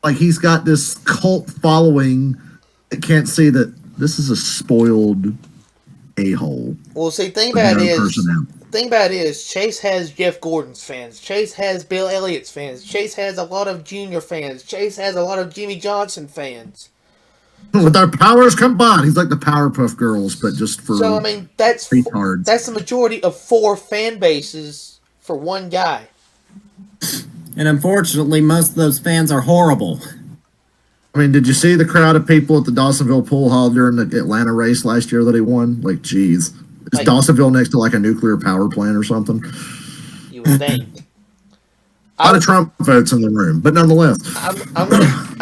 like, he's got this cult following that can't see that this is a spoiled a-hole. Well, see, thing about it is, Chase has Jeff Gordon's fans. Chase has Bill Elliott's fans. Chase has a lot of Junior fans. Chase has a lot of Jimmy Johnson fans. With their powers combined, he's like the Powerpuff Girls, but just for so I mean that's retards. That's the majority of 4 fan bases for one guy. And unfortunately, most of those fans are horrible. I mean, did you see the crowd of people at the Dawsonville Pool Hall during the Atlanta race last year that he won? Like, geez, is Dawsonville next to like a nuclear power plant or something? You would think. A lot of Trump votes in the room, but nonetheless. I'm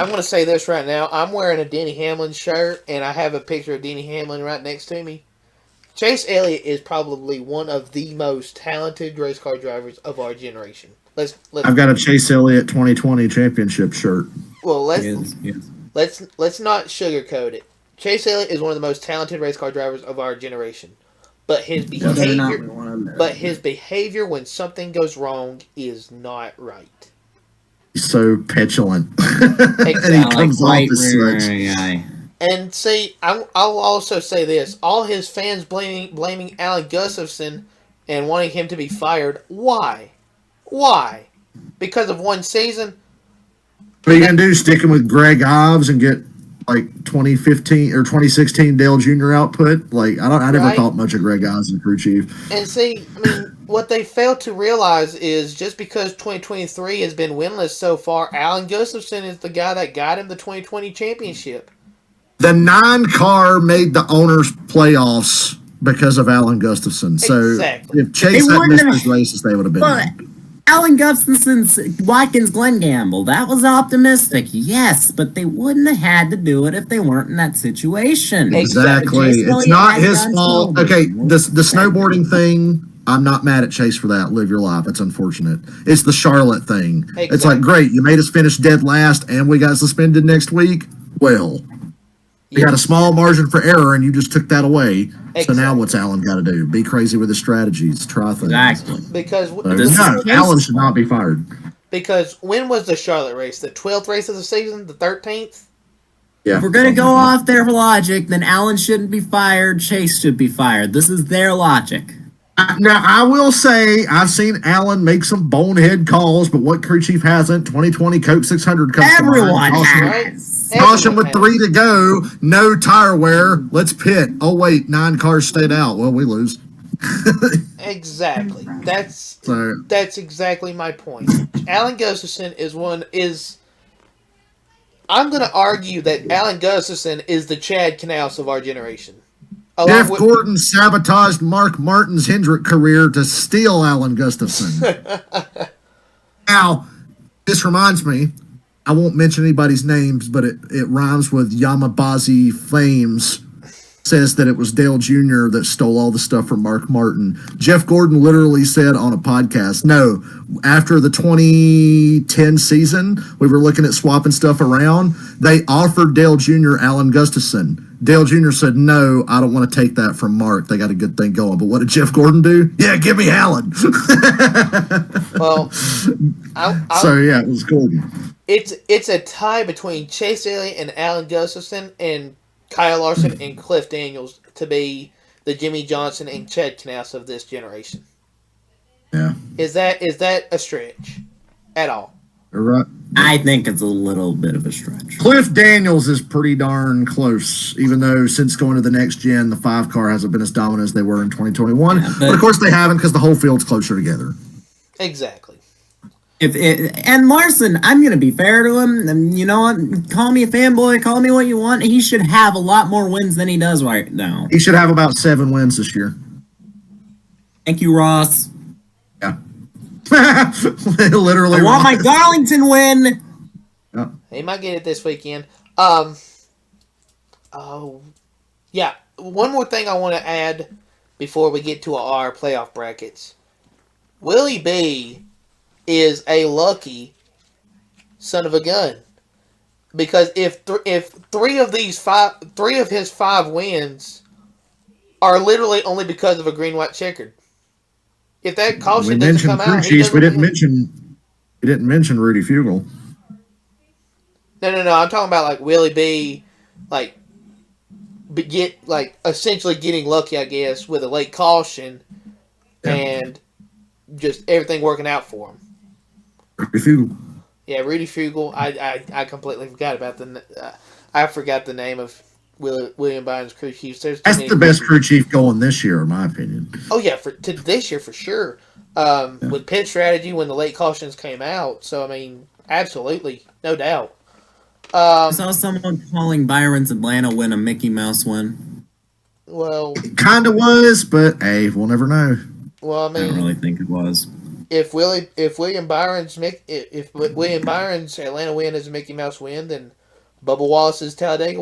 gonna say this right now. I'm wearing a Denny Hamlin shirt, and I have a picture of Denny Hamlin right next to me. Chase Elliott is probably one of the most talented race car drivers of our generation. I've got a Chase Elliott 2020 championship shirt. Well, let's not sugarcoat it. Chase Elliott is one of the most talented race car drivers of our generation. But his behavior when something goes wrong is not right. He's so petulant. Exactly. And he comes off as such. And see, I'll also say this. All his fans blaming Alan Gustafson and wanting him to be fired. Why? Because of one season? What are you going to do, sticking with Greg Ives and get like 2015 or 2016 Dale Jr. output? Like, I never thought much of Greg Ives as crew chief. And see, I mean, what they fail to realize is just because 2023 has been winless so far, Alan Gustafson is the guy that got him the 2020 championship. The 9-car made the owners' playoffs because of Alan Gustafson. So if Chase had missed his races, they would have been in. Alan Gustafson's Watkins Glen Gamble, that was optimistic, yes, but they wouldn't have had to do it if they weren't in that situation. Exactly. It's not his fault. Okay, the snowboarding thing, I'm not mad at Chase for that. Live your life. It's unfortunate. It's the Charlotte thing. Exactly. It's like, great, you made us finish dead last and we got suspended next week. Well, you got a small margin for error and you just took that away. So now what's Alan got to do? Be crazy with his strategies. Try things. Exactly. Because Alan should not be fired. Because when was the Charlotte race? The 12th race of the season? The 13th? Yeah. If we're going to go off their logic, then Alan shouldn't be fired. Chase should be fired. This is their logic. Now, I will say, I've seen Alan make some bonehead calls, but what crew chief hasn't? 2020 Coke 600 comes Everyone has. Caution with 3 to go. No tire wear. Let's pit. Oh, wait, 9 cars stayed out. Well, we lose. Exactly. That's exactly my point. Alan Gustafson is I'm going to argue that Alan Gustafson is the Chad Knaus of our generation. Jeff Gordon sabotaged Mark Martin's Hendrick career to steal Alan Gustafson. Now, this reminds me, I won't mention anybody's names, but it rhymes with Yamabazi Flames. says that it was Dale Jr. that stole all the stuff from Mark Martin. Jeff Gordon literally said on a podcast, no, after the 2010 season, we were looking at swapping stuff around. They offered Dale Jr. Alan Gustafson. Dale Jr. said, no, I don't want to take that from Mark. They got a good thing going. But what did Jeff Gordon do? Yeah, give me Alan. Well, so, yeah, it was Gordon. It's a tie between Chase Elliott and Alan Gustafson and Kyle Larson and Cliff Daniels to be the Jimmy Johnson and Chad Knaus of this generation. Yeah. Is that a stretch at all? You're right. I think it's a little bit of a stretch. Cliff Daniels is pretty darn close, even though since going to the next gen, the 5 car hasn't been as dominant as they were in 2021. Yeah, but of course they haven't because the whole field's closer together. Exactly. And Larson, I'm going to be fair to him. And you know what? Call me a fanboy. Call me what you want. He should have a lot more wins than he does right now. He should have about 7 wins this year. Thank you, Ross. Yeah. Literally. I want my Darlington win. Yeah. He might get it this weekend. Oh, yeah. One more thing I want to add before we get to our playoff brackets. Willie B is a lucky son of a gun, because if three of his 5 wins are literally only because of a green white checkered. If that caution doesn't come out, we didn't mention Rudy Fugle. No. I'm talking about like Willie B, essentially getting lucky, I guess, with a late caution, and just everything working out for him. Rudy Fugle. Yeah, Rudy Fugle. I completely forgot about I forgot the name of William Byron's crew chief. That's the best crew chief going this year, in my opinion. Oh yeah, to this year for sure. With pit strategy when the late cautions came out. So I mean, absolutely, no doubt. I saw someone calling Byron's Atlanta win a Mickey Mouse win. Well, it kind of was, but hey, we'll never know. Well, I mean, I don't really think it was. If William Byron's Atlanta win is a Mickey Mouse win, then Bubba Wallace's Talladega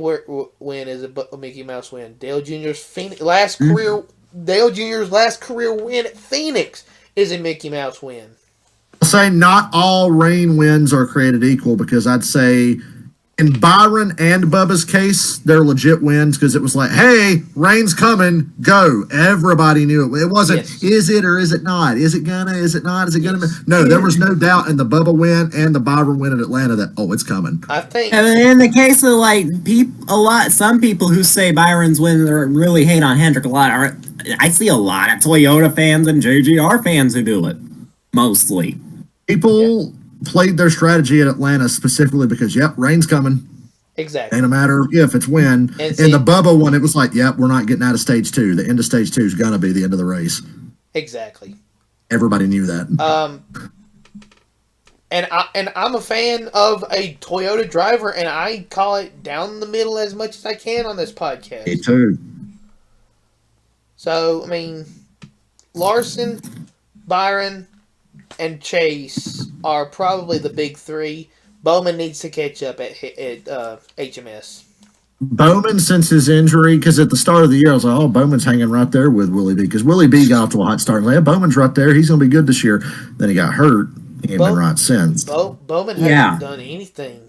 win is a Mickey Mouse win. Dale Jr.'s last career win at Phoenix is a Mickey Mouse win. I'll say not all rain wins are created equal, because I'd say in Byron and Bubba's case, they're legit wins, because it was like, hey, rain's coming, go. Everybody knew it. It wasn't, is it or is it not? Is it gonna? Is it not? Is it gonna? No, there was no doubt in the Bubba win and the Byron win at Atlanta that, it's coming. I think. And in the case of some people who say Byron's win really hate on Hendrick a lot. I see a lot of Toyota fans and JGR fans who do it, mostly. People played their strategy at Atlanta specifically because, rain's coming. Exactly. Ain't a matter if it's when. In the Bubba one, it was like, we're not getting out of stage 2. The end of stage 2 is going to be the end of the race. Exactly. Everybody knew that. And I'm a fan of a Toyota driver, and I call it down the middle as much as I can on this podcast. Me too. So, I mean, Larson, Byron, and Chase are probably the big 3. Bowman needs to catch up at HMS. Bowman, since his injury, because at the start of the year, I was like, Bowman's hanging right there with Willie B, because Willie B got off to a hot start. Like, Bowman's right there. He's going to be good this year. Then he got hurt. He ain't been right since. Bowman hasn't done anything.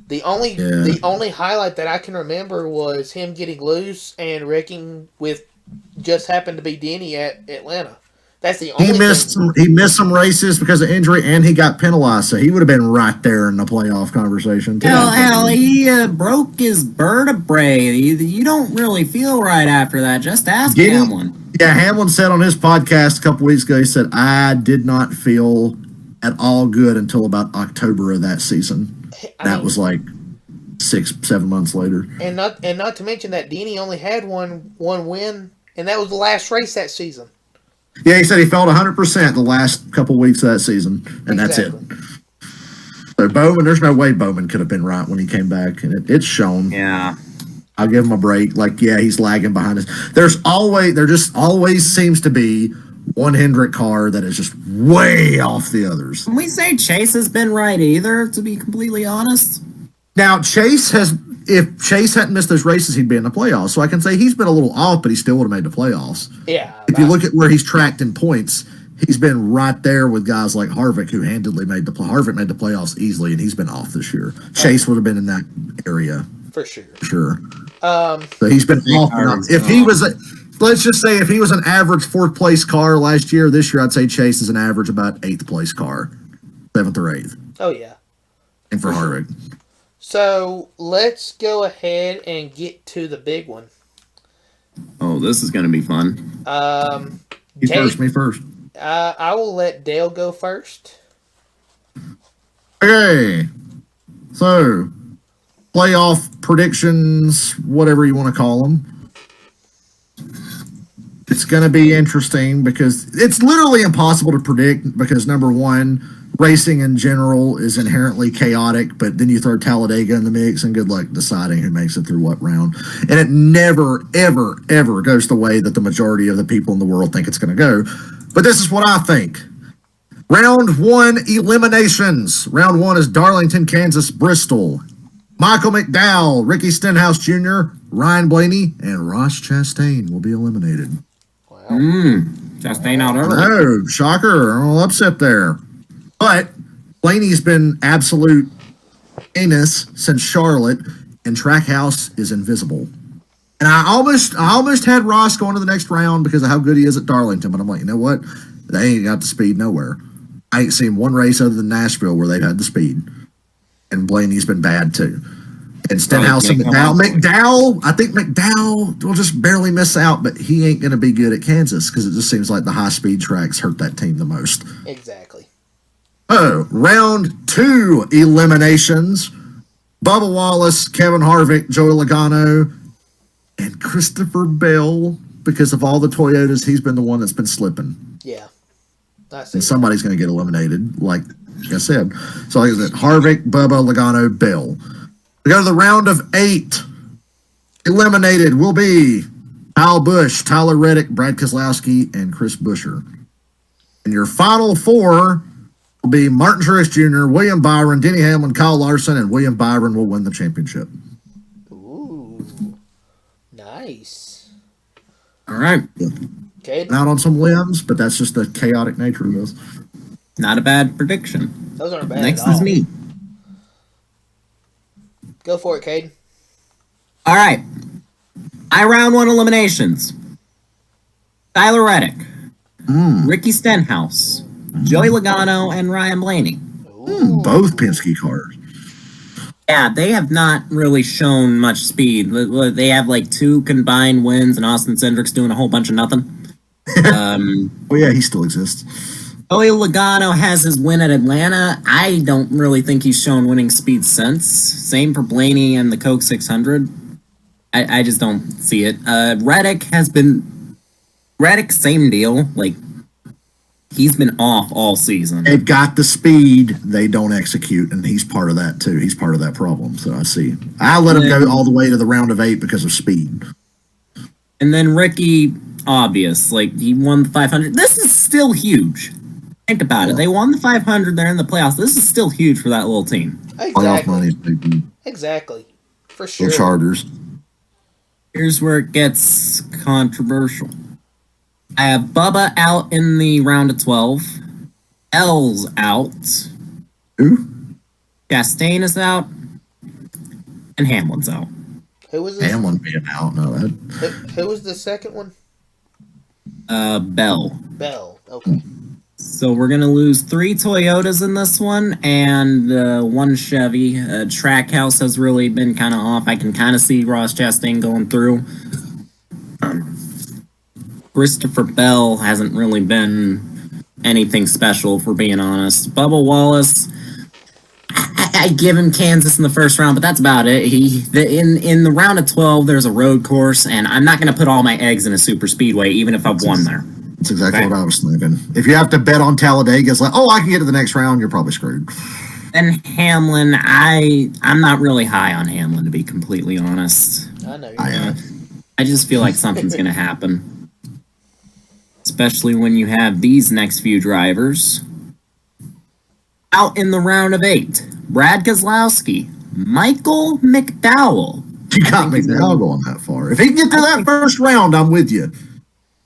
The only highlight that I can remember was him getting loose and wrecking with just happened to be Denny at Atlanta. That's the only He missed some races because of injury, and he got penalized, so he would have been right there in the playoff conversation. Hell, he broke his vertebrae. You don't really feel right after that. Just ask Hamlin. Yeah, Hamlin said on his podcast a couple weeks ago, he said, I did not feel at all good until about October of that season. That was like 6-7 months later. And not to mention that Denny only had one win, and that was the last race that season. Yeah, he said he felt 100% the last couple weeks of that season, and that's it. So Bowman, there's no way Bowman could have been right when he came back, and it's shown. Yeah. I'll give him a break. He's lagging behind us. There just always seems to be one Hendrick car that is just way off the others. Can we say Chase has been right either, to be completely honest? Now, Chase if Chase hadn't missed those races, he'd be in the playoffs. So I can say he's been a little off, but he still would have made the playoffs. Yeah. If you look at where he's tracked in points, he's been right there with guys like Harvick, who handedly made Harvick made the playoffs easily, and he's been off this year. Chase would have been in that area for sure. Sure. So he's been off. If he was, let's just say, if he was an average 4th place car last year, this year I'd say Chase is an average about 8th place car, 7th or 8th. Oh yeah. And for Harvick. So let's go ahead and get to the big one. Oh, this is going to be fun. Me first. I will let Dale go first. Okay. So, playoff predictions, whatever you want to call them. It's going to be interesting because it's literally impossible to predict because, number one, racing in general is inherently chaotic, but then you throw Talladega in the mix and good luck deciding who makes it through what round. And it never, ever, ever goes the way that the majority of the people in the world think it's going to go. But this is what I think. Round 1 eliminations. Round 1 is Darlington, Kansas, Bristol. Michael McDowell, Ricky Stenhouse Jr., Ryan Blaney, and Ross Chastain will be eliminated. Wow. Chastain out early. No, shocker. A little upset there. But Blaney's been absolute anus since Charlotte, and Trackhouse is invisible. And I almost had Ross going to the next round because of how good he is at Darlington, but I'm like, you know what? They ain't got the speed nowhere. I ain't seen one race other than Nashville where they've had the speed. And Blaney's been bad too. And Stenhouse and McDowell, I think McDowell will just barely miss out, but he ain't going to be good at Kansas because it just seems like the high-speed tracks hurt that team the most. Exactly. Oh, round 2 eliminations. Bubba Wallace, Kevin Harvick, Joey Logano, and Christopher Bell. Because of all the Toyotas, he's been the one that's been slipping. Yeah. And somebody's going to get eliminated, like I said. So like I said, Harvick, Bubba, Logano, Bell. We go to the round of 8. Eliminated will be Kyle Busch, Tyler Reddick, Brad Keselowski, and Chris Buescher. And your final 4 will be Martin Truex Jr., William Byron, Denny Hamlin, Kyle Larson, and William Byron will win the championship. Ooh. Nice. All right. Okay. Out on some limbs, but that's just the chaotic nature of this. Not a bad prediction. Those aren't bad. Next at all. is me. Go for it, Caden. All right. Round 1 eliminations. Tyler Reddick, Ricky Stenhouse, Joey Logano, and Ryan Blaney. Both Penske cars. Yeah, they have not really shown much speed. They have like 2 combined wins, and Austin Cindric's doing a whole bunch of nothing. Oh yeah, he still exists. Joey Logano has his win at Atlanta. I don't really think he's shown winning speed since. Same for Blaney and the Coke 600. I just don't see it. Reddick, same deal. Like, he's been off all season. They've got the speed, they don't execute, and he's part of that too. He's part of that problem. So I see. I let him go all the way to the round of 8 because of speed. And then Ricky, obvious. Like, he won the 500. This is still huge. Think about it. They won the 500. They're in the playoffs. This is still huge for that little team. Playoff money is big. Exactly. For sure. The Chargers. Here's where it gets controversial. I have Bubba out in the round of 12. L's out. Who? Chastain is out. And Hamlin's out. Who was this? Hamlin being out. No, that. Who was the second one? Bell. Bell. Okay. So we're going to lose 3 Toyotas in this one and 1 Chevy. Trackhouse has really been kind of off. I can kind of see Ross Chastain going through. Christopher Bell hasn't really been anything special, if we're being honest. Bubba Wallace, I give him Kansas in the first round, but that's about it. In the round of 12, there's a road course, and I'm not going to put all my eggs in a super speedway, even if I've won there. That's exactly what I was thinking. If you have to bet on Talladega, it's like, oh, I can get to the next round, you're probably screwed. And Hamlin, I'm not really high on Hamlin, to be completely honest. I know you're not. I just feel like something's going to happen. Especially when you have these next few drivers. Out in the round of 8, Brad Keselowski, Michael McDowell. You got McDowell going that far. If he can get to that first round, I'm with you.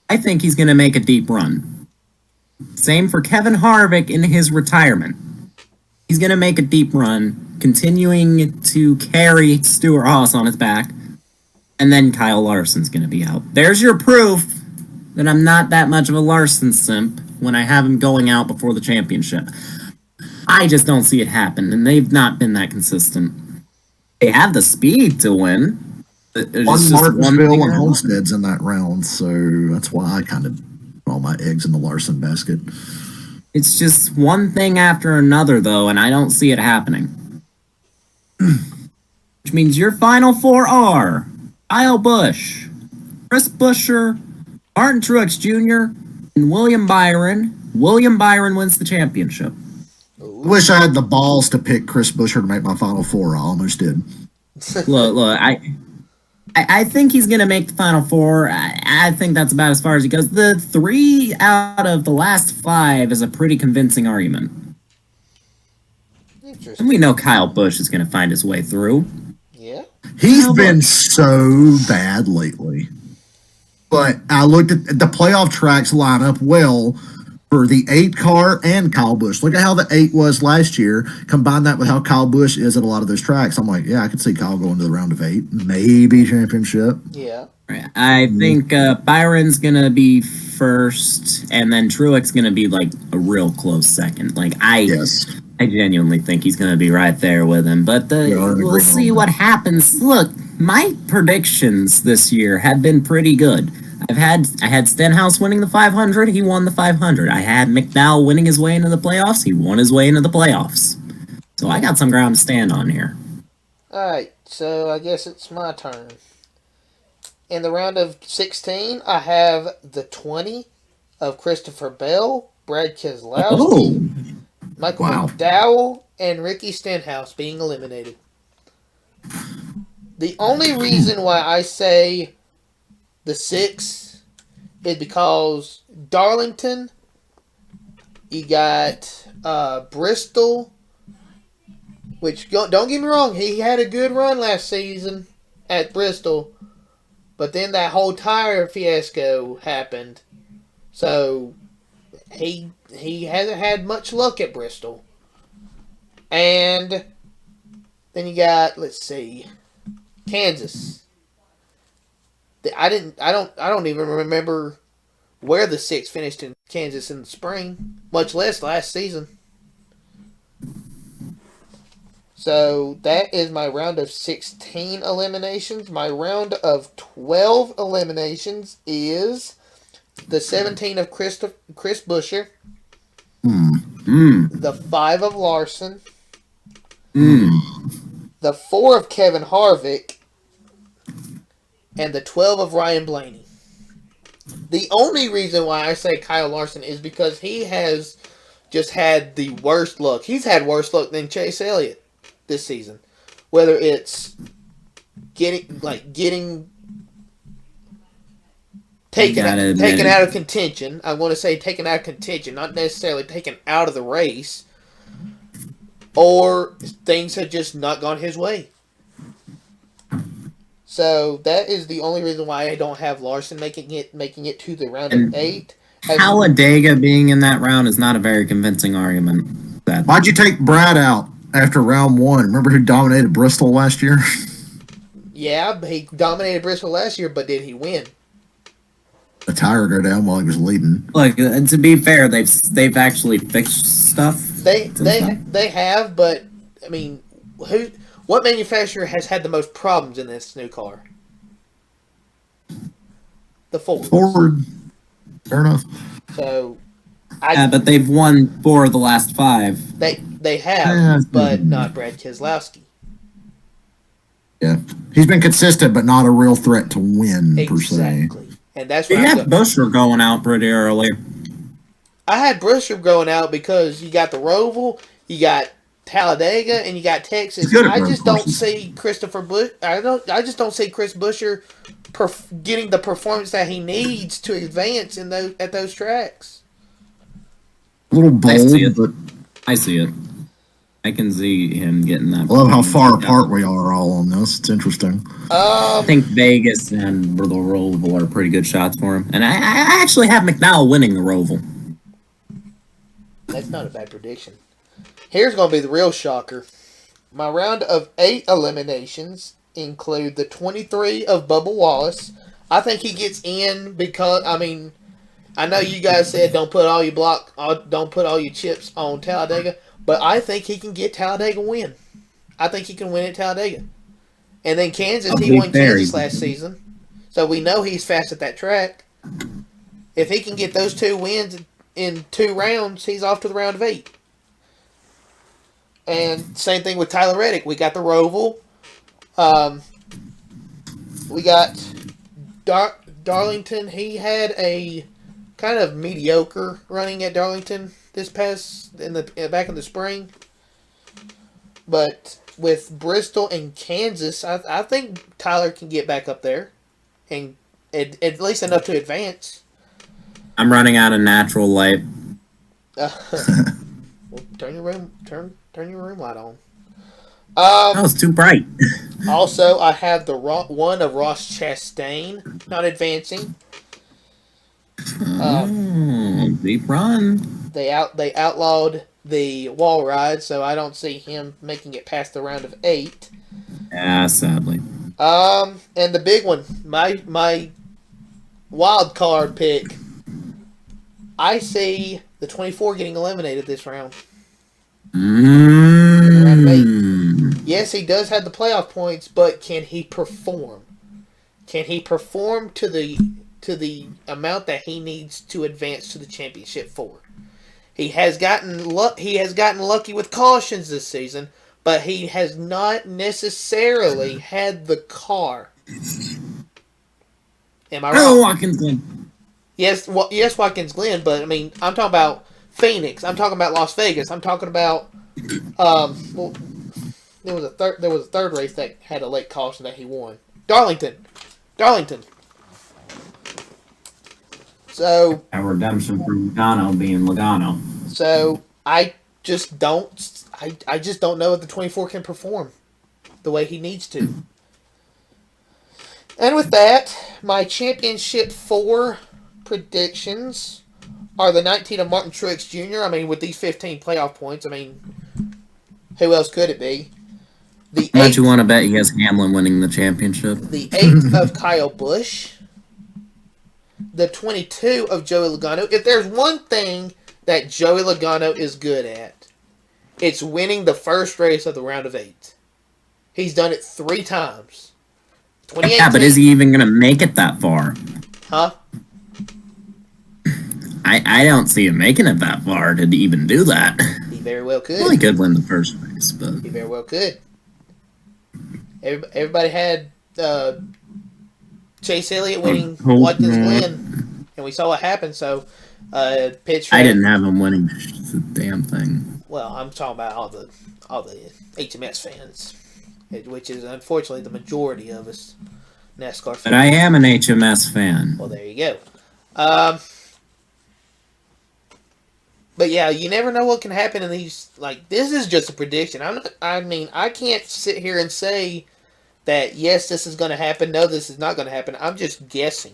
I think he's going to make a deep run. Same for Kevin Harvick in his retirement. He's going to make a deep run, continuing to carry Stuart Haas on his back, and then Kyle Larson's going to be out. There's your proof that I'm not that much of a Larson simp when I have him going out before the championship. I just don't see it happen, and they've not been that consistent. They have the speed to win. One Martinsville and Homestead's in that round, so that's why I kind of put all my eggs in the Larson basket. It's just one thing after another, though, and I don't see it happening. Which means your final four are Kyle Busch, Chris Buescher, Martin Truex Jr., and William Byron. William Byron wins the championship. Wish I had the balls to pick Chris Buescher to make my final four. I almost did. Look, I think he's going to make the final four. I think that's about as far as he goes. The 3 out of the last 5 is a pretty convincing argument. And we know Kyle Busch is going to find his way through. Yeah. He's been so bad lately. But I looked at the playoff tracks line up well for the 8 car and Kyle Busch. Look at how the 8 was last year. Combine that with how Kyle Busch is at a lot of those tracks. I'm like, yeah, I could see Kyle going to the round of 8. Maybe championship. Yeah. I think Byron's going to be first, and then Truex going to be like a real close second. Like, I genuinely think he's going to be right there with him. But we'll see what happens. Look, my predictions this year have been pretty good. I had Stenhouse winning the 500. He won the 500. I had McDowell winning his way into the playoffs. He won his way into the playoffs. So I got some ground to stand on here. All right, so I guess it's my turn. In the round of 16, I have the 20 of Christopher Bell, Brad Keselowski, Michael McDowell, and Ricky Stenhouse being eliminated. The only reason why I say the 6 is because Darlington, you got Bristol, which, don't get me wrong, he had a good run last season at Bristol, but then that whole tire fiasco happened, so he hasn't had much luck at Bristol. And then you got, let's see, Kansas. I don't even remember where the 6 finished in Kansas in the spring, much less last season. So that is my round of 16 eliminations. My round of 12 eliminations is the 17 of Chris Buescher, the 5 of Larson, the 4 of Kevin Harvick, and the 12 of Ryan Blaney. The only reason why I say Kyle Larson is because he has just had the worst luck. He's had worse luck than Chase Elliott this season. Whether it's getting taken out of contention. I want to say taken out of contention, not necessarily taken out of the race, or things have just not gone his way. So that is the only reason why I don't have Larson making it to the round of 8. Talladega being in that round is not a very convincing argument. Why'd you take Brad out after round 1? Remember who dominated Bristol last year? Yeah, he dominated Bristol last year, but did he win? The tire go down while he was leading. Look, to be fair, they've actually fixed stuff. They have, but I mean, what manufacturer has had the most problems in this new car? The Ford. Ford. Fair enough. So, but they've won 4 of the last 5. They have, but not Brad Keselowski. Yeah, he's been consistent, but not a real threat to win per se. And that's why you had Buescher going out pretty early. I had Buescher going out because you got the Roval, you got Talladega, and you got Texas. I just don't see Christopher Busch. I just don't see Chris Buescher getting the performance that he needs to advance at those tracks. A little bold, I see it. I can see him getting that. I love how far apart we are all on this. It's interesting. I think Vegas and the Roval are pretty good shots for him. And I actually have McDowell winning the Roval. That's not a bad prediction. Here's going to be the real shocker. My round of 8 eliminations include the 23 of Bubba Wallace. I think he gets in because, I mean, I know you guys said don't put all your chips on Talladega, but I think he can get Talladega win. I think he can win at Talladega. And then Kansas, he won Kansas last season. So we know he's fast at that track. If he can get those 2 wins in 2 rounds, he's off to the round of 8. And same thing with Tyler Reddick. We got the Roval. We got Darlington. He had a kind of mediocre running at Darlington back in the spring. But with Bristol and Kansas, I think Tyler can get back up there, and at least enough to advance. I'm running out of natural light. Well, turn your room light on. That was too bright. Also, I have the one of Ross Chastain not advancing. Deep run. They outlawed the wall ride, so I don't see him making it past the round of 8. Yeah, sadly. And the big one, my wild card pick. I see the 24 getting eliminated this round. Round of 8. Yes, he does have the playoff points, but can he perform? Can he perform to the amount that he needs to advance to the championship 4? He has gotten lucky with cautions this season, but he has not necessarily had the car. Am I wrong? Oh, Watkins Glen. Yes, Watkins Glen, but I mean, I'm talking about Phoenix. I'm talking about Las Vegas. I'm talking about well, there was a third race that had a late caution that he won. Darlington. So A redemption for Logano being Logano. So I just don't know if the 24 can perform the way he needs to. And with that, my championship 4 predictions are the 19 of Martin Truex Jr. I mean, with these 15 playoff points, I mean, who else could it be? How much you want to bet he has Hamlin winning the championship? The 8 of Kyle Busch. The 22 of Joey Logano. If there's one thing that Joey Logano is good at, it's winning the first race of the round of 8. He's done it 3 times. Yeah, but is he even going to make it that far? Huh? I don't see him making it that far to even do that. He very well could. Well, he could win the first race, but... He very well could. Everybody had Chase Elliott winning Watkins Glen, and we saw what happened, so pitch. I didn't have him winning the damn thing. Well, I'm talking about all the HMS fans, which is unfortunately the majority of us NASCAR fans. But I am an HMS fan. Well, there you go. But yeah, you never know what can happen in these. Like, this is just a prediction. I can't sit here and say that yes, this is going to happen. No, this is not going to happen. I'm just guessing.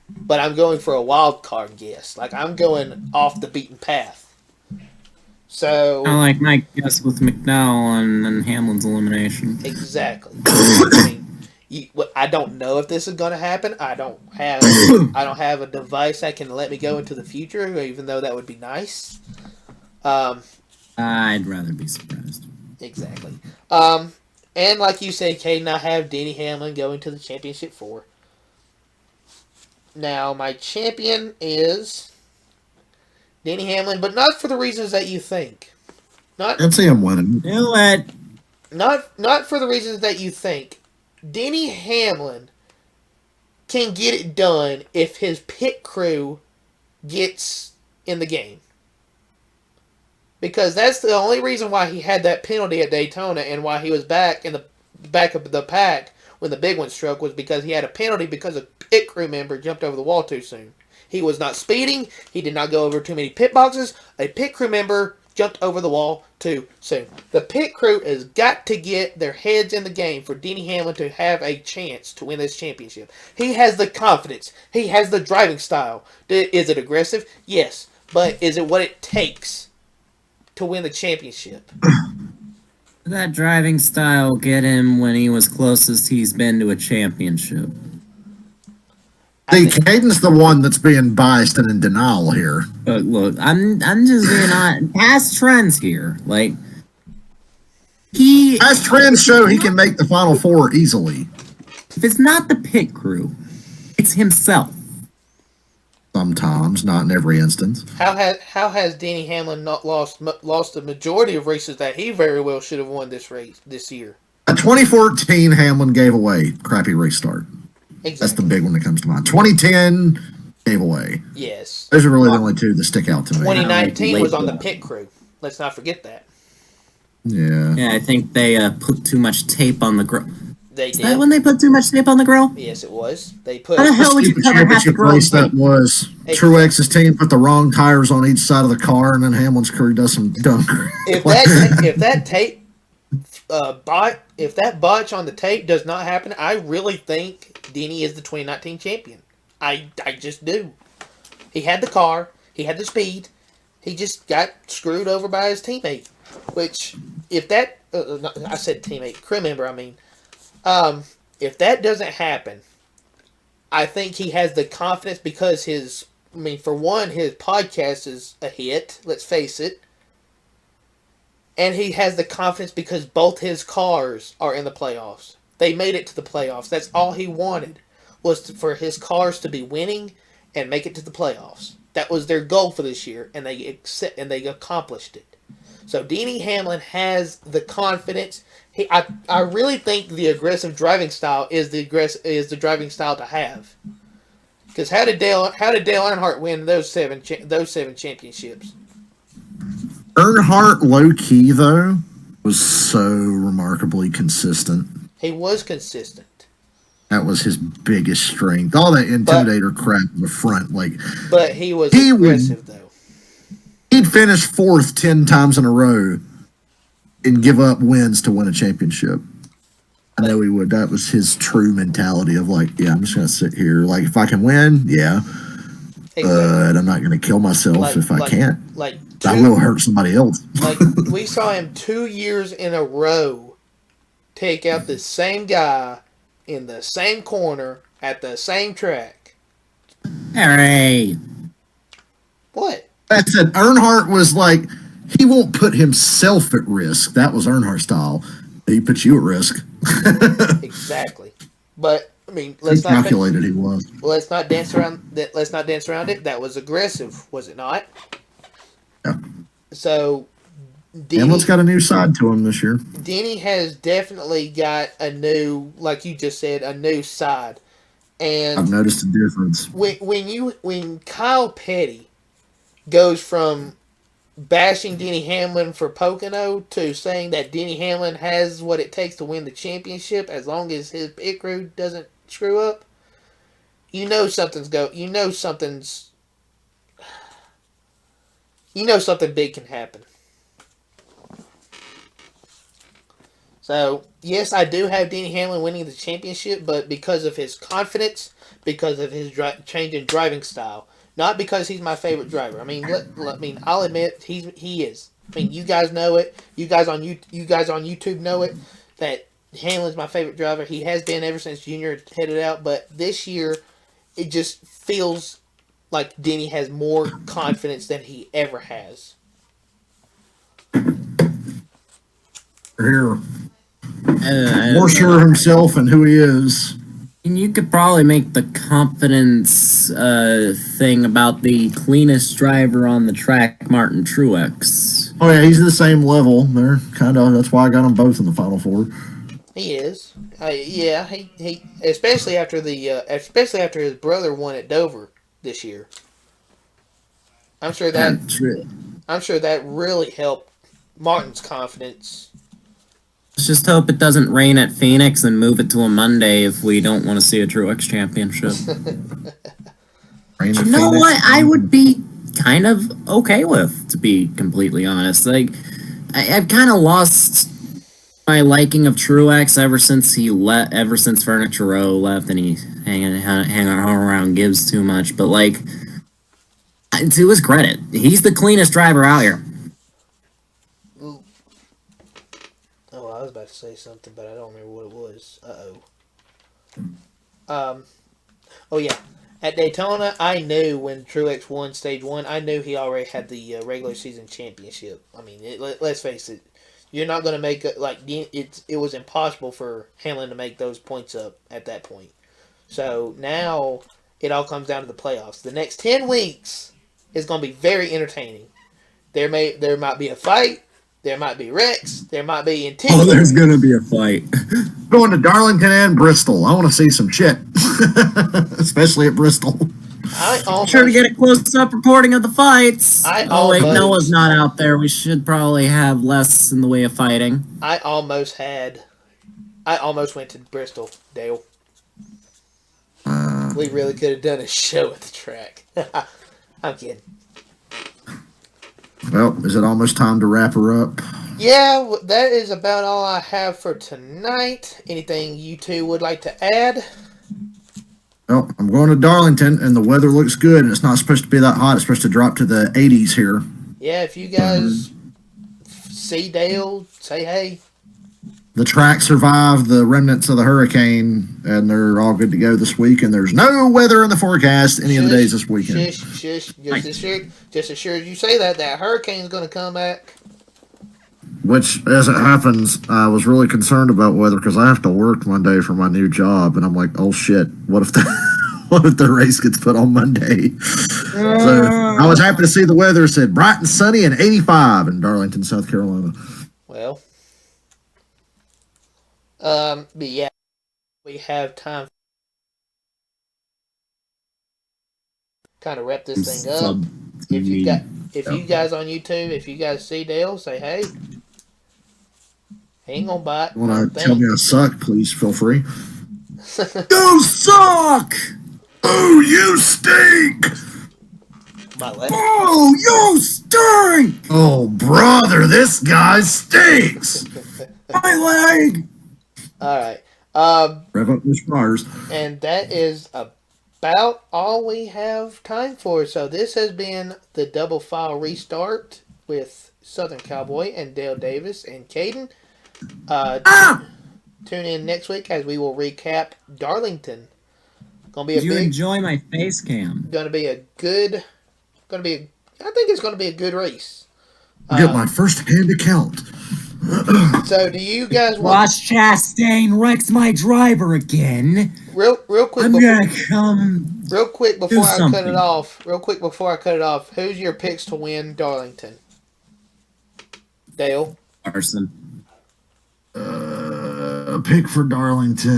But I'm going for a wild card guess. Like, I'm going off the beaten path. So I like my guess with McDowell and Hamlin's elimination. Exactly. I mean, I don't know if this is going to happen. I don't have a device that can let me go into the future, even though that would be nice. I'd rather be surprised. Exactly. And like you said, Caden, I have Denny Hamlin going to the championship 4. Now, my champion is Denny Hamlin, but not for the reasons that you think. I'd see him winning. You know what? Not for the reasons that you think. Denny Hamlin can get it done if his pit crew gets in the game. Because that's the only reason why he had that penalty at Daytona and why he was back in the back of the pack when the big one struck was because he had a penalty because a pit crew member jumped over the wall too soon. He was not speeding. He did not go over too many pit boxes. A pit crew member jumped over the wall too soon. The pit crew has got to get their heads in the game for Denny Hamlin to have a chance to win this championship. He has the confidence. He has the driving style. Is it aggressive? Yes. But is it what it takes to win the championship? That driving style get him when he was closest he's been to a championship. See, Caden's the one that's being biased and in denial here. But look, I'm just being on past trends here. Like Past trends show he can make the Final Four easily. if it's not the pit crew, it's himself. Sometimes, not in every instance. How has Denny Hamlin not lost the majority of races that he very well should have won this year? 2014, Hamlin gave away crappy race start. Exactly. That's the big one that comes to mind. 2010 gave away. Yes. Those are really the only two that stick out to me. 2019 was on the pit crew. Let's not forget that. Yeah. Yeah, I think they put too much tape on the grill. They Is did. that when they put too much tape on the grill? Yes, it was. They put. How the hell would you Stupid cover half the championship grill? race that was. Truex's team put the wrong tires on each side of the car, and then Hamlin's crew does some dunk. If that tape if that botch on the tape does not happen, I really think Denny is the 2019 champion. I just do. He had the car, he had the speed, he just got screwed over by his teammate. Which, if that I said teammate, crew member, I mean, if that doesn't happen, I think he has the confidence because for one, his podcast is a hit. Let's face it. And he has the confidence because both his cars are in the playoffs. They made it to the playoffs. That's all he wanted, was for his cars to be winning and make it to the playoffs. That was their goal for this year, and they accomplished it. So Denny Hamlin has the confidence. I really think the aggressive driving style is the driving style to have. Because how did Dale Earnhardt win those seven championships? Earnhardt, low key though, was so remarkably consistent. He was consistent. That was his biggest strength. All that intimidator crap in the front, but he was aggressive though. He'd finish fourth 10 times in a row and give up wins to win a championship. I know he would. That was his true mentality of I'm just going to sit here. If I can win, yeah. Exactly. But I'm not going to kill myself if I can't. I will hurt somebody else. We saw him 2 years in a row take out the same guy in the same corner at the same track. Hooray! What? That's it. Earnhardt was he won't put himself at risk. That was Earnhardt style. He puts you at risk. Exactly. But I mean, he was. Let's not dance around it. That was aggressive, was it not? Yeah. So, Hamlin's got a new side to him this year. Denny has definitely got a new, like you just said, a new side. And I've noticed a difference. When Kyle Petty goes from bashing Denny Hamlin for Pocono to saying that Denny Hamlin has what it takes to win the championship as long as his pit crew doesn't screw up, something big can happen. So, yes, I do have Denny Hamlin winning the championship, but because of his confidence, because of his change in driving style. Not because he's my favorite driver. I mean, I'll admit he is. I mean, you guys know it. You guys on YouTube know it. That Hamlin's my favorite driver. He has been ever since Junior headed out. But this year, it just feels like Denny has more confidence than he ever has. Here, more sure of himself and who he is. You could probably make the confidence thing about the cleanest driver on the track, Martin Truex. Oh yeah, he's the same level. They're that's why I got them both in the Final Four. He is. Yeah, he especially after his brother won at Dover this year. I'm sure that really helped Martin's confidence. Let's just hope it doesn't rain at Phoenix and move it to a Monday if we don't want to see a Truex championship. You know what? I would be kind of okay with, to be completely honest. Like, I've kind of lost my liking of Truex ever since ever since Furniture Row left, and he hanging around Gibbs too much. But like, to his credit, he's the cleanest driver out here. Ooh. Oh, I was about to say something, but I don't remember what it was. Oh yeah, at Daytona, I knew when Truex won Stage 1, I knew he already had the regular season championship. I mean, let's face it, you're not going to make it was impossible for Hamlin to make those points up at that point. So now it all comes down to the playoffs. The next 10 weeks is going to be very entertaining. There might be a fight. There might be wrecks. There might be intense. Oh, there's going to be a fight. Going to Darlington and Bristol. I want to see some shit. Especially at Bristol. Sure to get a close-up reporting of the fights. Wait, Noah's not out there. We should probably have less in the way of fighting. I almost went to Bristol, Dale. We really could have done a show at the track. I'm kidding. Well, is it almost time to wrap her up? Yeah, that is about all I have for tonight. Anything you two would like to add? Well, I'm going to Darlington, and the weather looks good, and it's not supposed to be that hot. It's supposed to drop to the 80s here. Yeah, if you guys see Dale, say hey. The track survived the remnants of the hurricane, and they're all good to go this week, and there's no weather in the forecast any of the days this weekend. Shush. Just as sure as you say that hurricane's going to come back. Which, as it happens, I was really concerned about weather because I have to work Monday for my new job, and I'm like, oh shit, what if the race gets put on Monday? So I was happy to see the weather said bright and sunny and 85 in Darlington, South Carolina. Well, but yeah, we have time. Kind of wrap this thing up. If you guys on YouTube, if you guys see Dale, say hey. He ain't gonna bite. Want to tell me I suck? Please feel free. You suck! Oh, you stink! My leg. Oh, you stink! Oh, brother, this guy stinks! My leg! All right. Rev up those fires. And that is about all we have time for. So this has been the Double File Restart with Southern Cowboy and Dale Davis and Caden. Tune in next week as we will recap Darlington. Did you enjoy my face cam? I think it's gonna be a good race. Get my first hand account. So do you guys watch Chastain wrecks my driver again? Real quick. I'm gonna come. Real quick before I cut it off. Who's your picks to win Darlington? Dale. Larson. Pick for Darlington.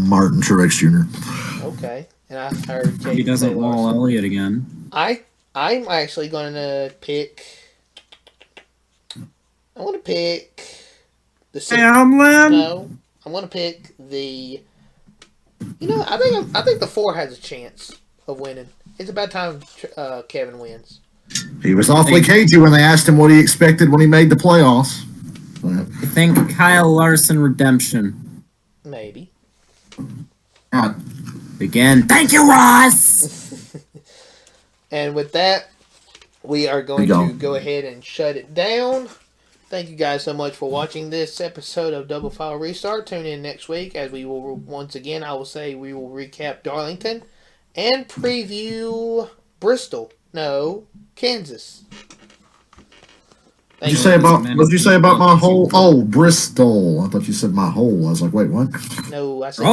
Martin Truex Jr. Okay, and I heard Katie he doesn't wall Elliott again. I'm actually going to pick. I want to pick the Hamlin. No, I'm going to pick the. I think the 4 has a chance of winning. It's about time Kevin wins. He was awfully cagey when they asked him what he expected when he made the playoffs. I think Kyle Larson redemption. Maybe. Again. Thank you, Ross! And with that, we are going to go ahead and shut it down. Thank you guys so much for watching this episode of Double File Restart. Tune in next week as we will, once again, I will say we will recap Darlington and preview Bristol. No, Kansas. What did you say about my hole? Oh, Bristol. I thought you said my hole. I was like, wait, what? No, I said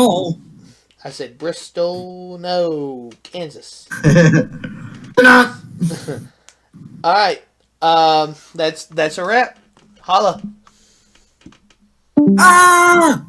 I said Bristol. No, Kansas. Not. All right. That's a wrap. Holla. Ah!